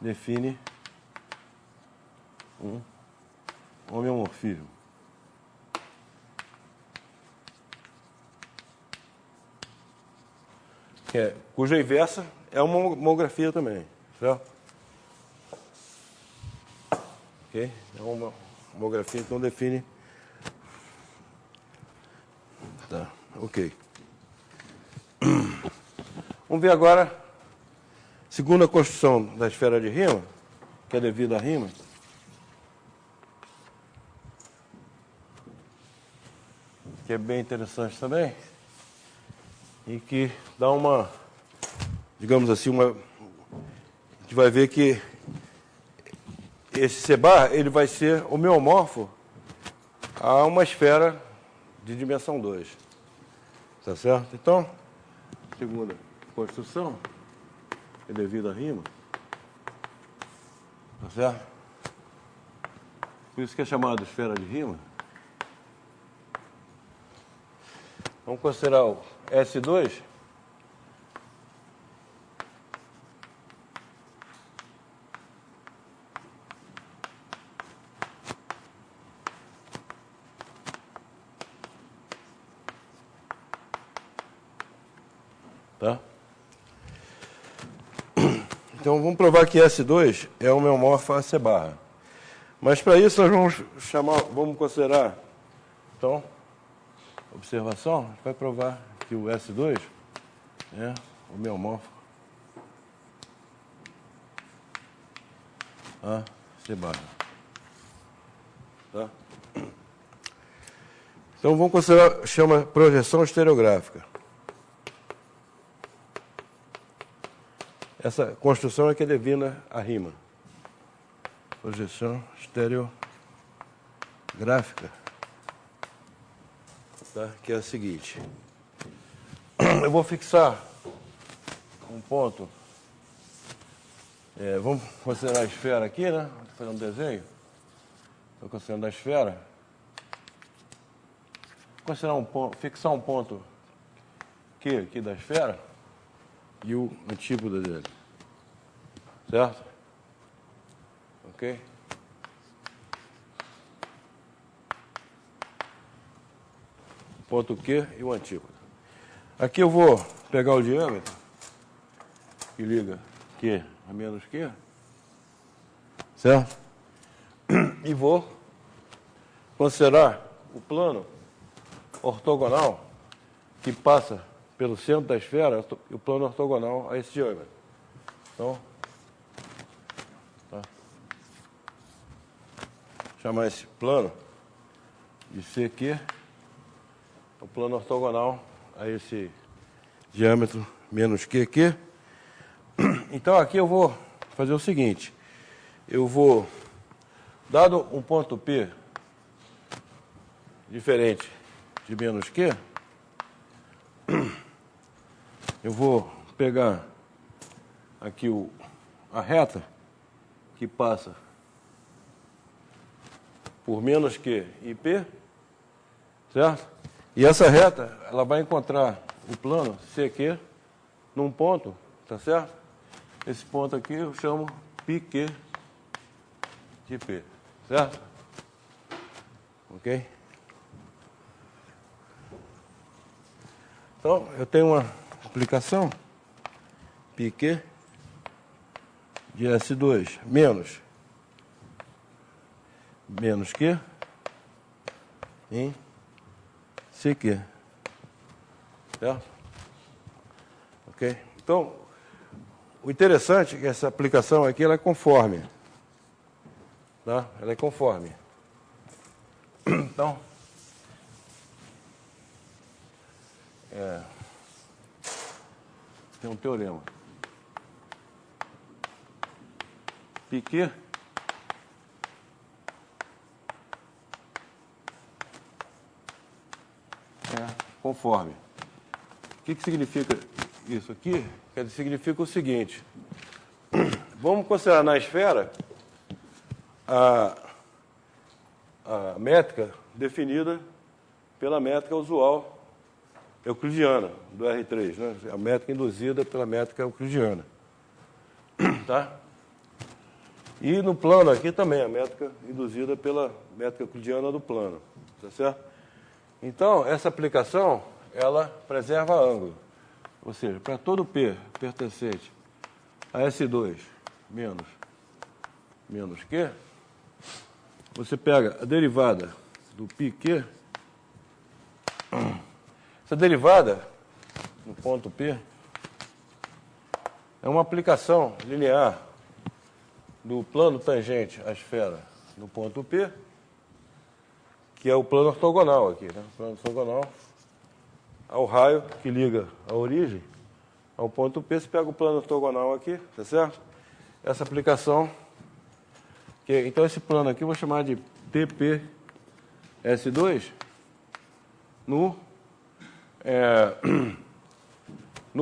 Define um homeomorfismo. Cuja inversa é uma homografia também, certo? Ok? É uma homografia, então define. Tá, ok. Vamos ver agora, segundo a construção da esfera de Riemann, que é devida a Riemann. Que é bem interessante também. E que dá uma, digamos assim, a gente vai ver que esse C bar, ele vai ser homeomorfo a uma esfera de dimensão 2. Tá certo? Então, segunda construção, é devido a Riemann. Tá certo? Por isso que é chamado esfera de Riemann. Vamos considerar o S2. Tá? Então vamos provar que S2 é homeomorfo a C barra. Mas para isso nós vamos considerar, então, observação, a gente vai provar que o S2 é homeomórfico a C barra. Tá? Então vamos considerar, chama projeção estereográfica. Essa construção é que devina a rima. Projeção estereográfica. Tá? Que é a seguinte. Eu vou fixar um ponto. Vamos considerar a esfera aqui, né? Estou fazendo um desenho. Estou considerando a esfera. Vou considerar um ponto, fixar um ponto Q aqui da esfera e o antípoda dele. Certo? Ok? Ponto Q e o antípoda. Aqui eu vou pegar o diâmetro que liga Q a menos Q, certo? E vou considerar o plano ortogonal que passa pelo centro da esfera, o plano ortogonal a esse diâmetro. Então, tá. Chamar esse plano de CQ, o plano ortogonal a esse diâmetro menos QQ. Então, aqui eu vou fazer o seguinte. Eu vou, dado um ponto P diferente de menos Q, eu vou pegar aqui a reta que passa por menos Q e P, certo? E essa reta, ela vai encontrar o plano CQ num ponto, tá certo? Esse ponto aqui eu chamo πQ de P, certo? Ok? Então, eu tenho uma aplicação πQ de S2 menos Q em CQ. Certo? Ok? Então, o interessante é que essa aplicação aqui ela é conforme. Tá? Ela é conforme. Então, tem um teorema. πQ é conforme. O que significa isso aqui? Quer dizer, significa o seguinte. Vamos considerar na esfera a métrica definida pela métrica usual euclidiana, do R3, né? A métrica induzida pela métrica euclidiana. Tá? E no plano aqui também, a métrica induzida pela métrica euclidiana do plano. Tá certo? Então, essa aplicação, ela preserva ângulo. Ou seja, para todo P pertencente a S2 menos Q, você pega a derivada do πQ. Essa derivada, no ponto P, é uma aplicação linear do plano tangente à esfera no ponto P, que é o plano ortogonal aqui, né? O plano ortogonal ao raio que liga a origem ao ponto P. Você pega o plano ortogonal aqui, tá certo? Essa aplicação, então esse plano aqui eu vou chamar de TPS2 no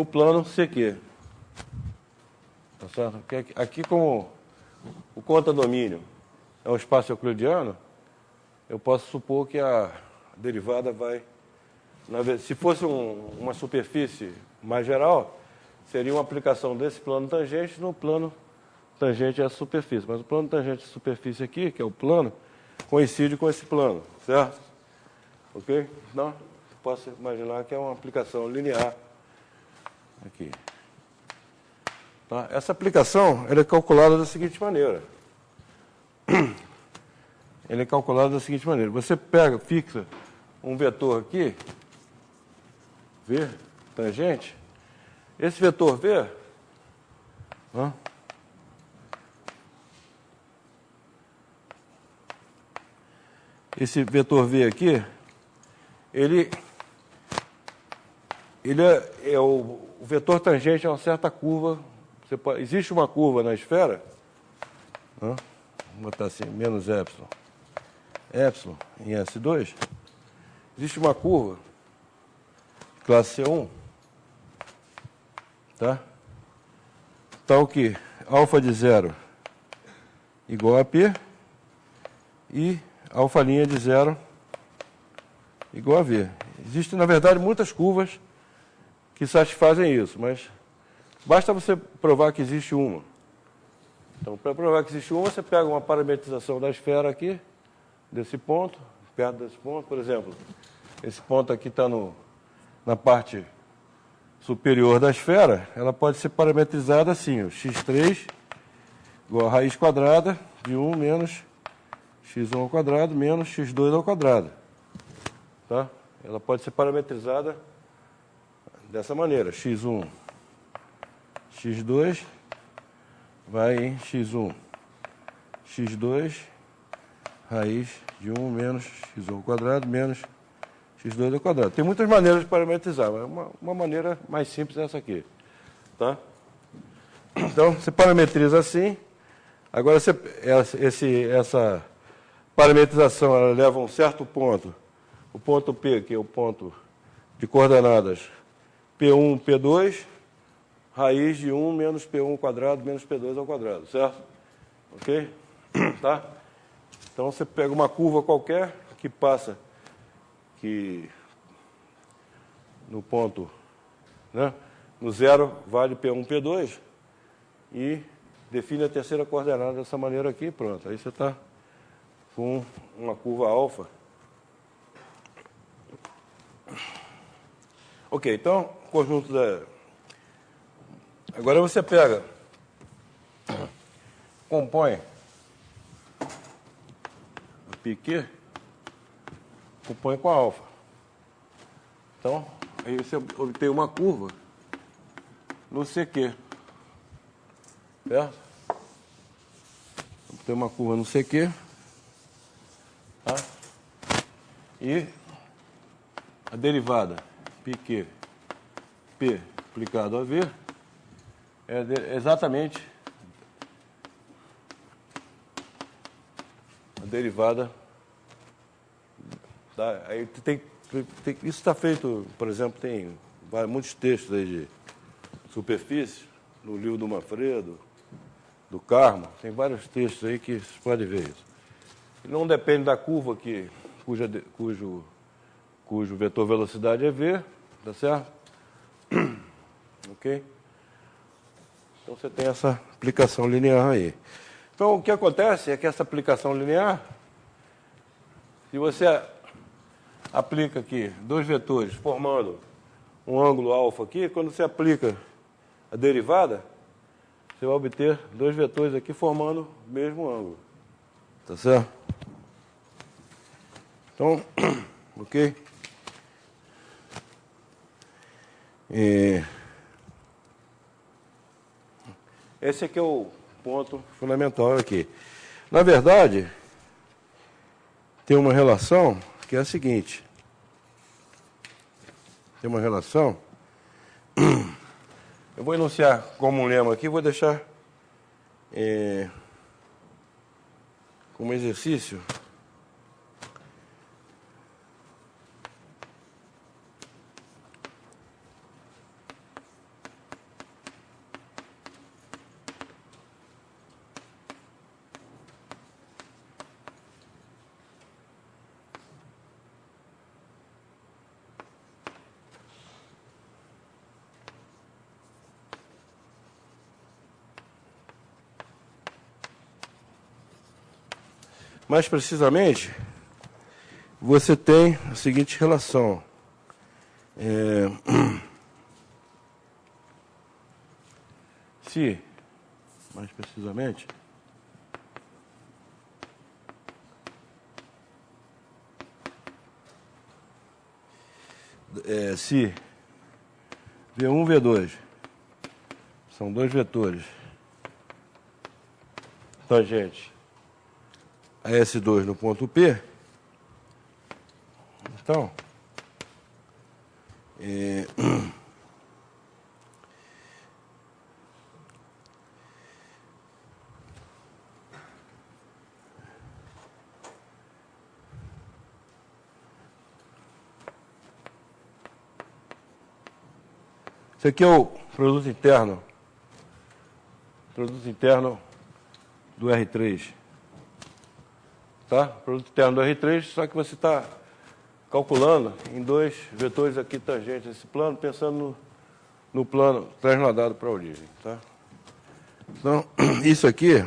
plano CQ. Tá certo? Aqui, como o contadomínio é um espaço euclidiano, eu posso supor que a derivada vai... Se fosse uma superfície mais geral, seria uma aplicação desse plano tangente no plano tangente à superfície. Mas o plano tangente à superfície aqui, que é o plano, coincide com esse plano, certo? Ok? Então, posso imaginar que é uma aplicação linear aqui. Tá? Essa aplicação ela é calculada da seguinte maneira. Você fixa um vetor aqui, V tangente, esse vetor V, ó, esse vetor V aqui, ele é o vetor tangente a uma certa curva. Existe uma curva na esfera, ó, vou botar assim, menos epsilon, epsilon em S2, existe uma curva, classe C1, tá? Tal que alfa de 0 igual a P e alfa' de 0 igual a V. Existem, na verdade, muitas curvas que satisfazem isso, mas basta você provar que existe uma. Então, para provar que existe uma, você pega uma parametrização da esfera aqui, desse ponto, perto desse ponto, por exemplo, esse ponto aqui está na parte superior da esfera, ela pode ser parametrizada assim, ó, x3 igual a raiz quadrada de 1 menos x1 ao quadrado menos x2 ao quadrado. Tá? Ela pode ser parametrizada dessa maneira, x1, x2 vai em x1, x2, raiz de 1 menos x1 ao quadrado menos x2 ao quadrado. Tem muitas maneiras de parametrizar, mas uma maneira mais simples é essa aqui. Tá? Então, você parametriza assim. Agora, essa parametrização ela leva a um certo ponto. O ponto P, que é o ponto de coordenadas P1, P2, raiz de 1 menos P1 ao quadrado menos P2 ao quadrado, certo? Ok? Tá? Então, você pega uma curva qualquer que passa no ponto, né, no zero vale P1, P2 e define a terceira coordenada dessa maneira aqui, pronto. Aí você está com uma curva alfa. Ok, então, conjunto da... Agora você pega, compõe o PQ, compõe com a alfa. Então, aí você obtém uma curva no CQ. Certo? Obtém uma curva no CQ. Tá? E a derivada PQ, P aplicado a V, é exatamente a derivada. Tá? Aí isso está feito, por exemplo, tem muitos textos aí de superfície, no livro do Manfredo, do Carmo, tem vários textos aí que vocês podem ver isso. Não depende da curva cujo vetor velocidade é V, tá certo? Ok? Então você tem essa aplicação linear aí. Então o que acontece é que essa aplicação linear, se você aplica aqui dois vetores formando um ângulo alfa aqui, quando você aplica a derivada, você vai obter dois vetores aqui formando o mesmo ângulo. Tá certo? Então, ok? Esse aqui é o ponto fundamental aqui. Na verdade, tem uma relação que é a seguinte. Tem uma relação. Eu vou enunciar como um lema aqui, vou deixar como exercício. Mais precisamente, você tem a seguinte relação. Se, mais precisamente, se V1, V2. São dois vetores. Tangente a S2 no ponto P. Então, isso aqui é o produto interno do R3. Tá? Produto interno do R3, só que você está calculando em dois vetores aqui tangentes a esse plano, pensando no plano transladado para a origem. Tá? Então, isso aqui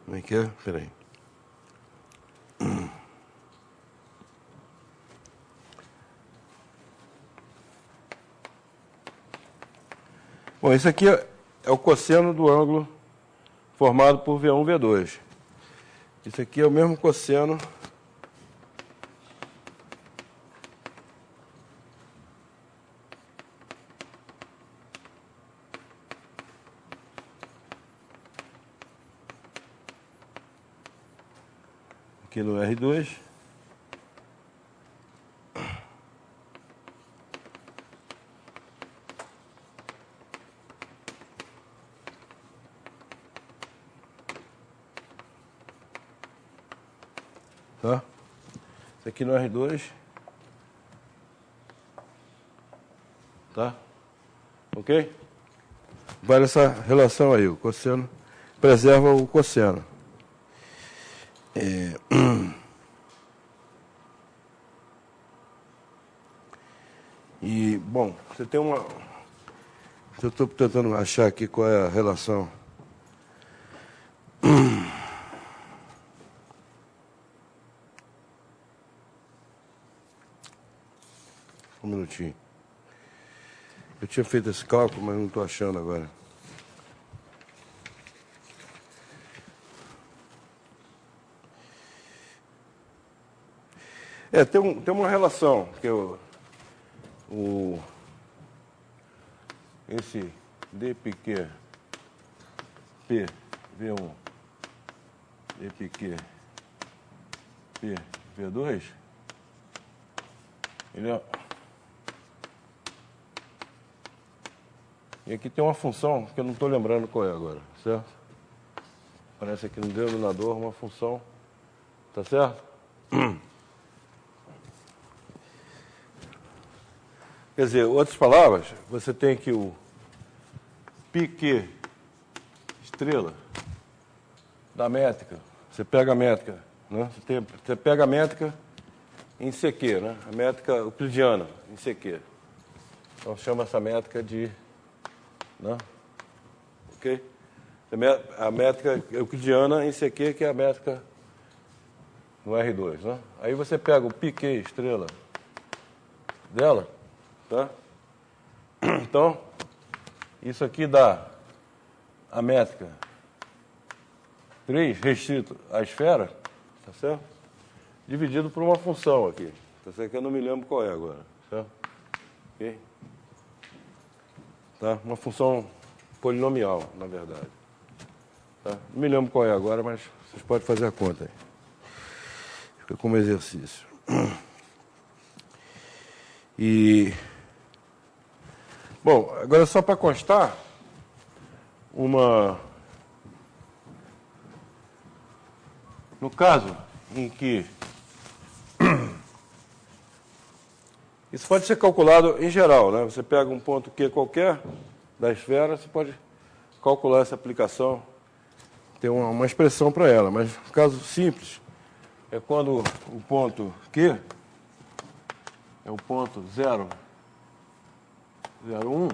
como é que é? Peraí. Bom, isso aqui é o cosseno do ângulo formado por V1, V2. Isso aqui é o mesmo cosseno aqui no R2. Tá? Isso aqui no R2. Tá? Ok? Vale essa relação aí, o cosseno preserva o cosseno. E, bom, você tem uma... Eu estou tentando achar aqui qual é a relação. Um minutinho. Eu tinha feito esse cálculo, mas não estou achando agora. Tem uma relação, que esse D pequeno P V1 D pequeno P V2 ele é... E aqui tem uma função que eu não estou lembrando qual é agora, certo? Aparece aqui no denominador uma função, tá certo? Quer dizer, outras palavras, você tem que o pique estrela da métrica, você pega a métrica, né? Você pega a métrica em CQ, né? A métrica euclidiana em CQ. Então chama essa métrica de... Né? Ok? A métrica euclidiana em CQ, que é a métrica no R2. Né? Aí você pega o pique estrela dela, tá? Então, isso aqui dá a métrica 3 restrito à esfera, tá certo? Dividido por uma função aqui, tá certo? Que eu não me lembro qual é agora, certo? Ok? Tá? Uma função polinomial, na verdade. Tá? Não me lembro qual é agora, mas vocês podem fazer a conta aí. Fica como exercício. E... Bom, agora só para constar, no caso em que... Isso pode ser calculado em geral, né? Você pega um ponto Q qualquer da esfera, você pode calcular essa aplicação, tem uma expressão para ela, mas no caso simples, é quando o ponto Q é o ponto 0, 0, 1,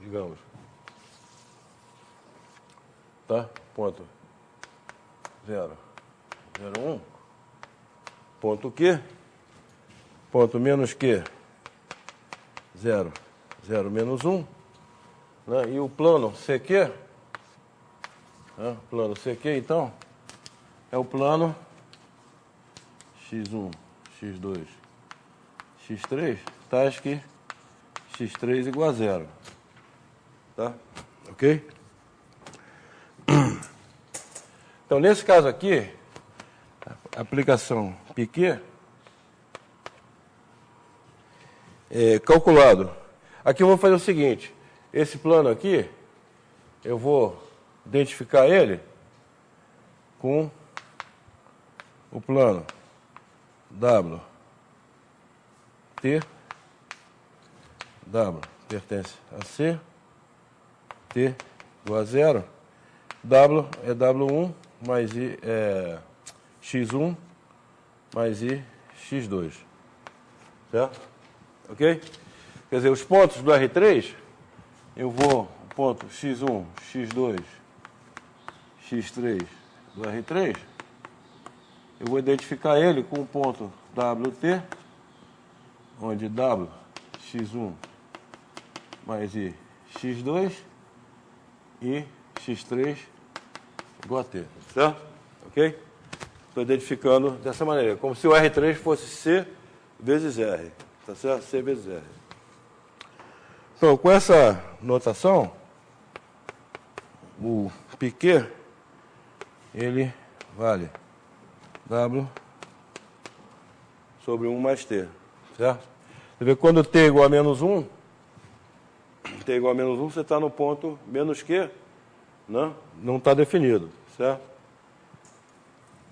digamos, tá? Ponto 0, 0, 1, ponto Q, ponto menos Q, 0, 0 menos 1, né? E o plano CQ, né? Plano CQ, então, é o plano x1, x2, x3, tais que x3 igual a 0. Tá? Ok? Então, nesse caso aqui, a aplicação Piquet é calculado. Aqui eu vou fazer o seguinte, esse plano aqui, eu vou identificar ele com o plano W, T, W pertence a C, T igual a 0, W é W1 mais I é X1 mais I X2. Certo? Ok? Quer dizer, os pontos do R3, eu vou, ponto X1, X2, X3 do R3, eu vou identificar ele com o ponto WT, onde W, X1 mais I X2 e X3 igual a T. Certo? Ok? Estou identificando dessa maneira, como se o R3 fosse C vezes R. Tá certo? C vezes R. Então, com essa notação, o Piquet, ele vale W sobre 1 mais T. Certo? Você vê que quando T é igual a menos 1, T é igual a menos 1, você está no ponto menos Q, né? Não está definido. Certo?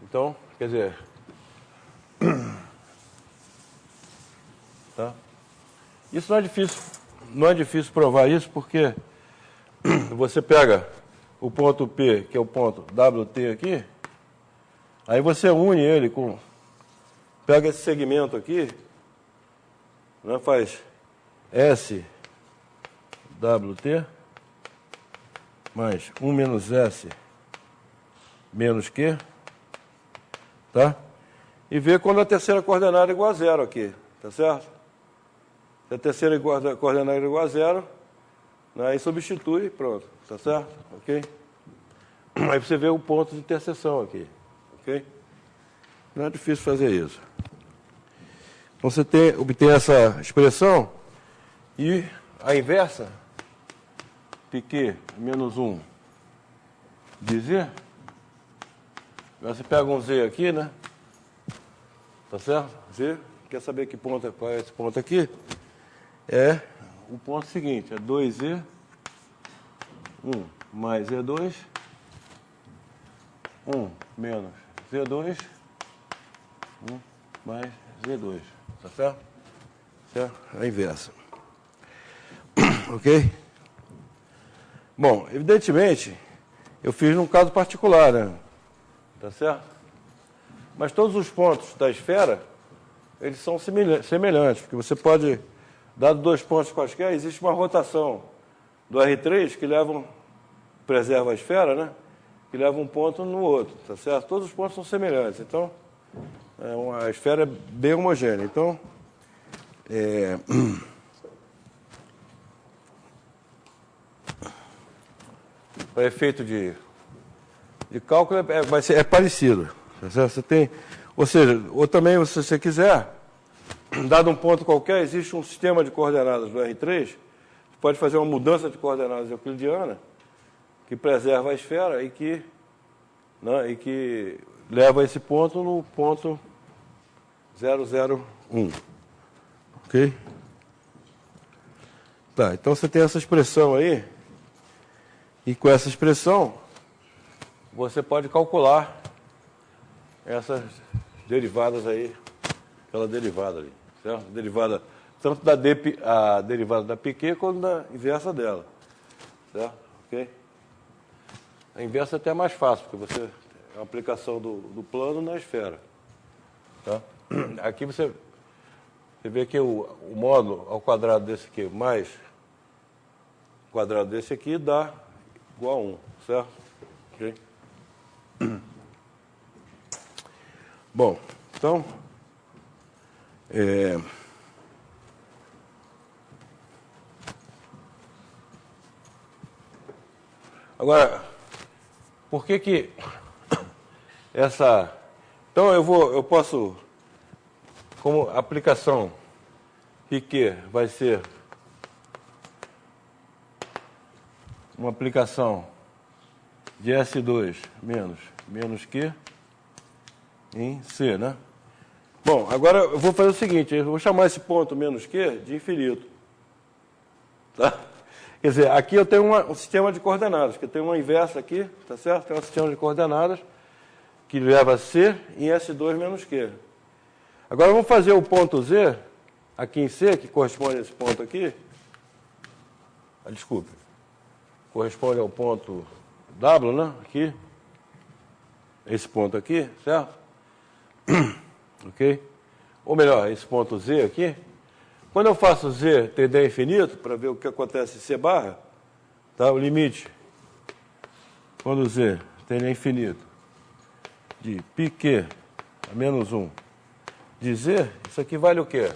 Então, quer dizer... Tá? Isso não é difícil provar isso, porque você pega o ponto P, que é o ponto WT aqui, aí você une ele com... Pega esse segmento aqui, né, faz SWT mais 1 menos S menos Q, tá? E vê quando a terceira coordenada é igual a 0 aqui, tá certo? Se a terceira coordenada é igual a 0, né, aí substitui, pronto, tá certo? Ok? Aí você vê o ponto de interseção aqui, ok? Não é difícil fazer isso. Então você obtém essa expressão e a inversa, Piquet menos 1 de Z, você pega um Z aqui, né? Tá certo? Z, quer saber que ponto, qual é esse ponto aqui? É o ponto seguinte, é 2Z, 1 mais Z2, 1 menos Z2, 1 mais Z2. Tá certo? Certo? A inversa. Ok? Bom, evidentemente, eu fiz num caso particular, né? Tá certo? Mas todos os pontos da esfera, eles são semelhantes, porque você pode, dado dois pontos quaisquer, existe uma rotação do R3 que preserva a esfera, né? Que leva um ponto no outro, tá certo? Todos os pontos são semelhantes, então a esfera é bem homogênea. Então, para efeito de cálculo é parecido, tá certo? Você tem, ou seja, ou também, se você quiser, dado um ponto qualquer, existe um sistema de coordenadas do R3, você pode fazer uma mudança de coordenadas euclidiana que preserva a esfera e que leva esse ponto no ponto 001. Ok? Tá, então você tem essa expressão aí, e com essa expressão, você pode calcular essas derivadas aí, aquela derivada ali, certo? Derivada, tanto a derivada da Piquet quanto da inversa dela, certo? Ok? A inversa é até mais fácil, porque você é uma aplicação do plano na esfera. Tá? Aqui você vê que o módulo ao quadrado desse aqui mais o quadrado desse aqui dá igual a 1, certo? Ok? Bom, então, Agora, por que que essa... Então, eu posso, como aplicação Piquet vai ser uma aplicação de S2 menos Q em C, né? Bom, agora eu vou fazer o seguinte, eu vou chamar esse ponto menos Q de infinito. Tá? Quer dizer, aqui eu tenho um sistema de coordenadas, que eu tenho uma inversa aqui, tá certo? Tem um sistema de coordenadas que leva a C em S2 menos Q. Agora vamos fazer o ponto Z aqui em C, que corresponde a esse ponto aqui. Desculpe. Corresponde ao ponto W, né? Aqui. Esse ponto aqui, certo? Ok? Ou melhor, esse ponto Z aqui. Quando eu faço Z tender a infinito, para ver o que acontece em C barra, tá? O limite, quando Z tende a infinito, de πq a menos 1 de Z, isso aqui vale o quê?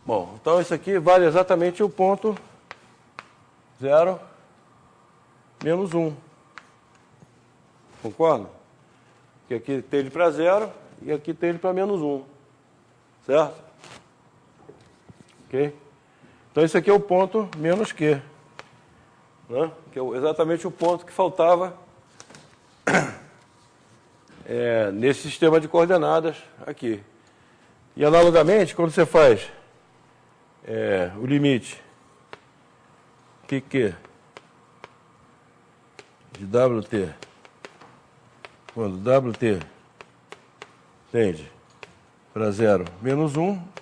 Bom, então isso aqui vale exatamente o ponto 0, menos 1. Concorda? Que aqui tende para 0 e aqui tende para menos 1. Certo? Ok? Então, esse aqui é o ponto menos Q. Né? Que é exatamente o ponto que faltava nesse sistema de coordenadas aqui. E, analogamente, quando você faz o limite πq de WT, quando WT tende para 0 menos 1,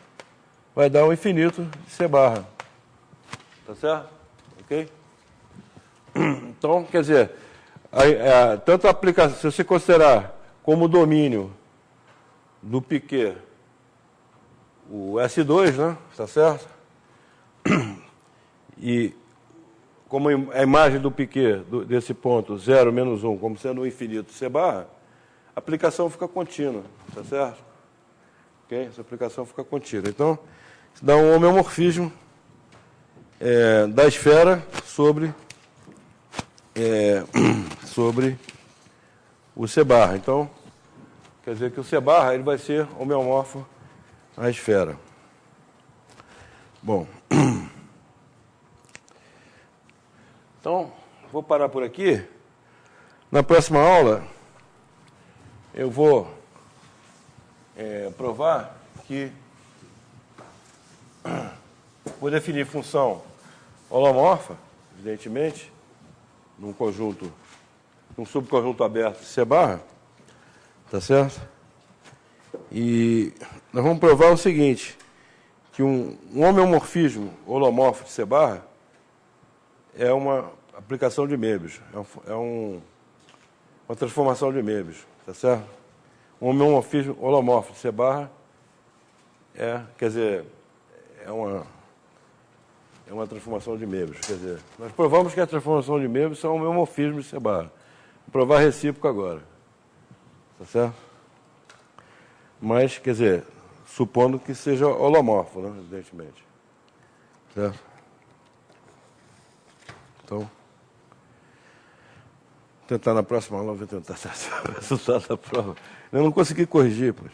vai dar um infinito de C barra. Tá certo? Ok? Então, quer dizer, tanto a aplicação, se você considerar como domínio do πq o S2, né? Tá certo? E como a imagem do πq desse ponto 0 menos 1 como sendo um infinito C barra, a aplicação fica contínua. Tá certo? Ok? Essa aplicação fica contínua. Então, isso dá um homeomorfismo da esfera sobre o C barra. Então, quer dizer que o C barra ele vai ser homeomorfo à esfera. Bom, então, vou parar por aqui. Na próxima aula, eu vou provar que, por definir função holomorfa, evidentemente, num subconjunto aberto de C barra, tá certo? E nós vamos provar o seguinte, que um homeomorfismo holomorfo de C barra é uma aplicação de Möbius, uma transformação de Möbius, tá certo? Um homeomorfismo holomorfo de C barra quer dizer, é uma transformação de Möbius. Quer dizer, nós provamos que a transformação de Möbius são homeomorfismos de C barra. Vou provar recíproco agora. Tá certo? Mas, quer dizer, supondo que seja holomorfo, né, evidentemente. Certo? Então, tentar na próxima aula, vou tentar o resultado da prova. Eu não consegui corrigir, pois.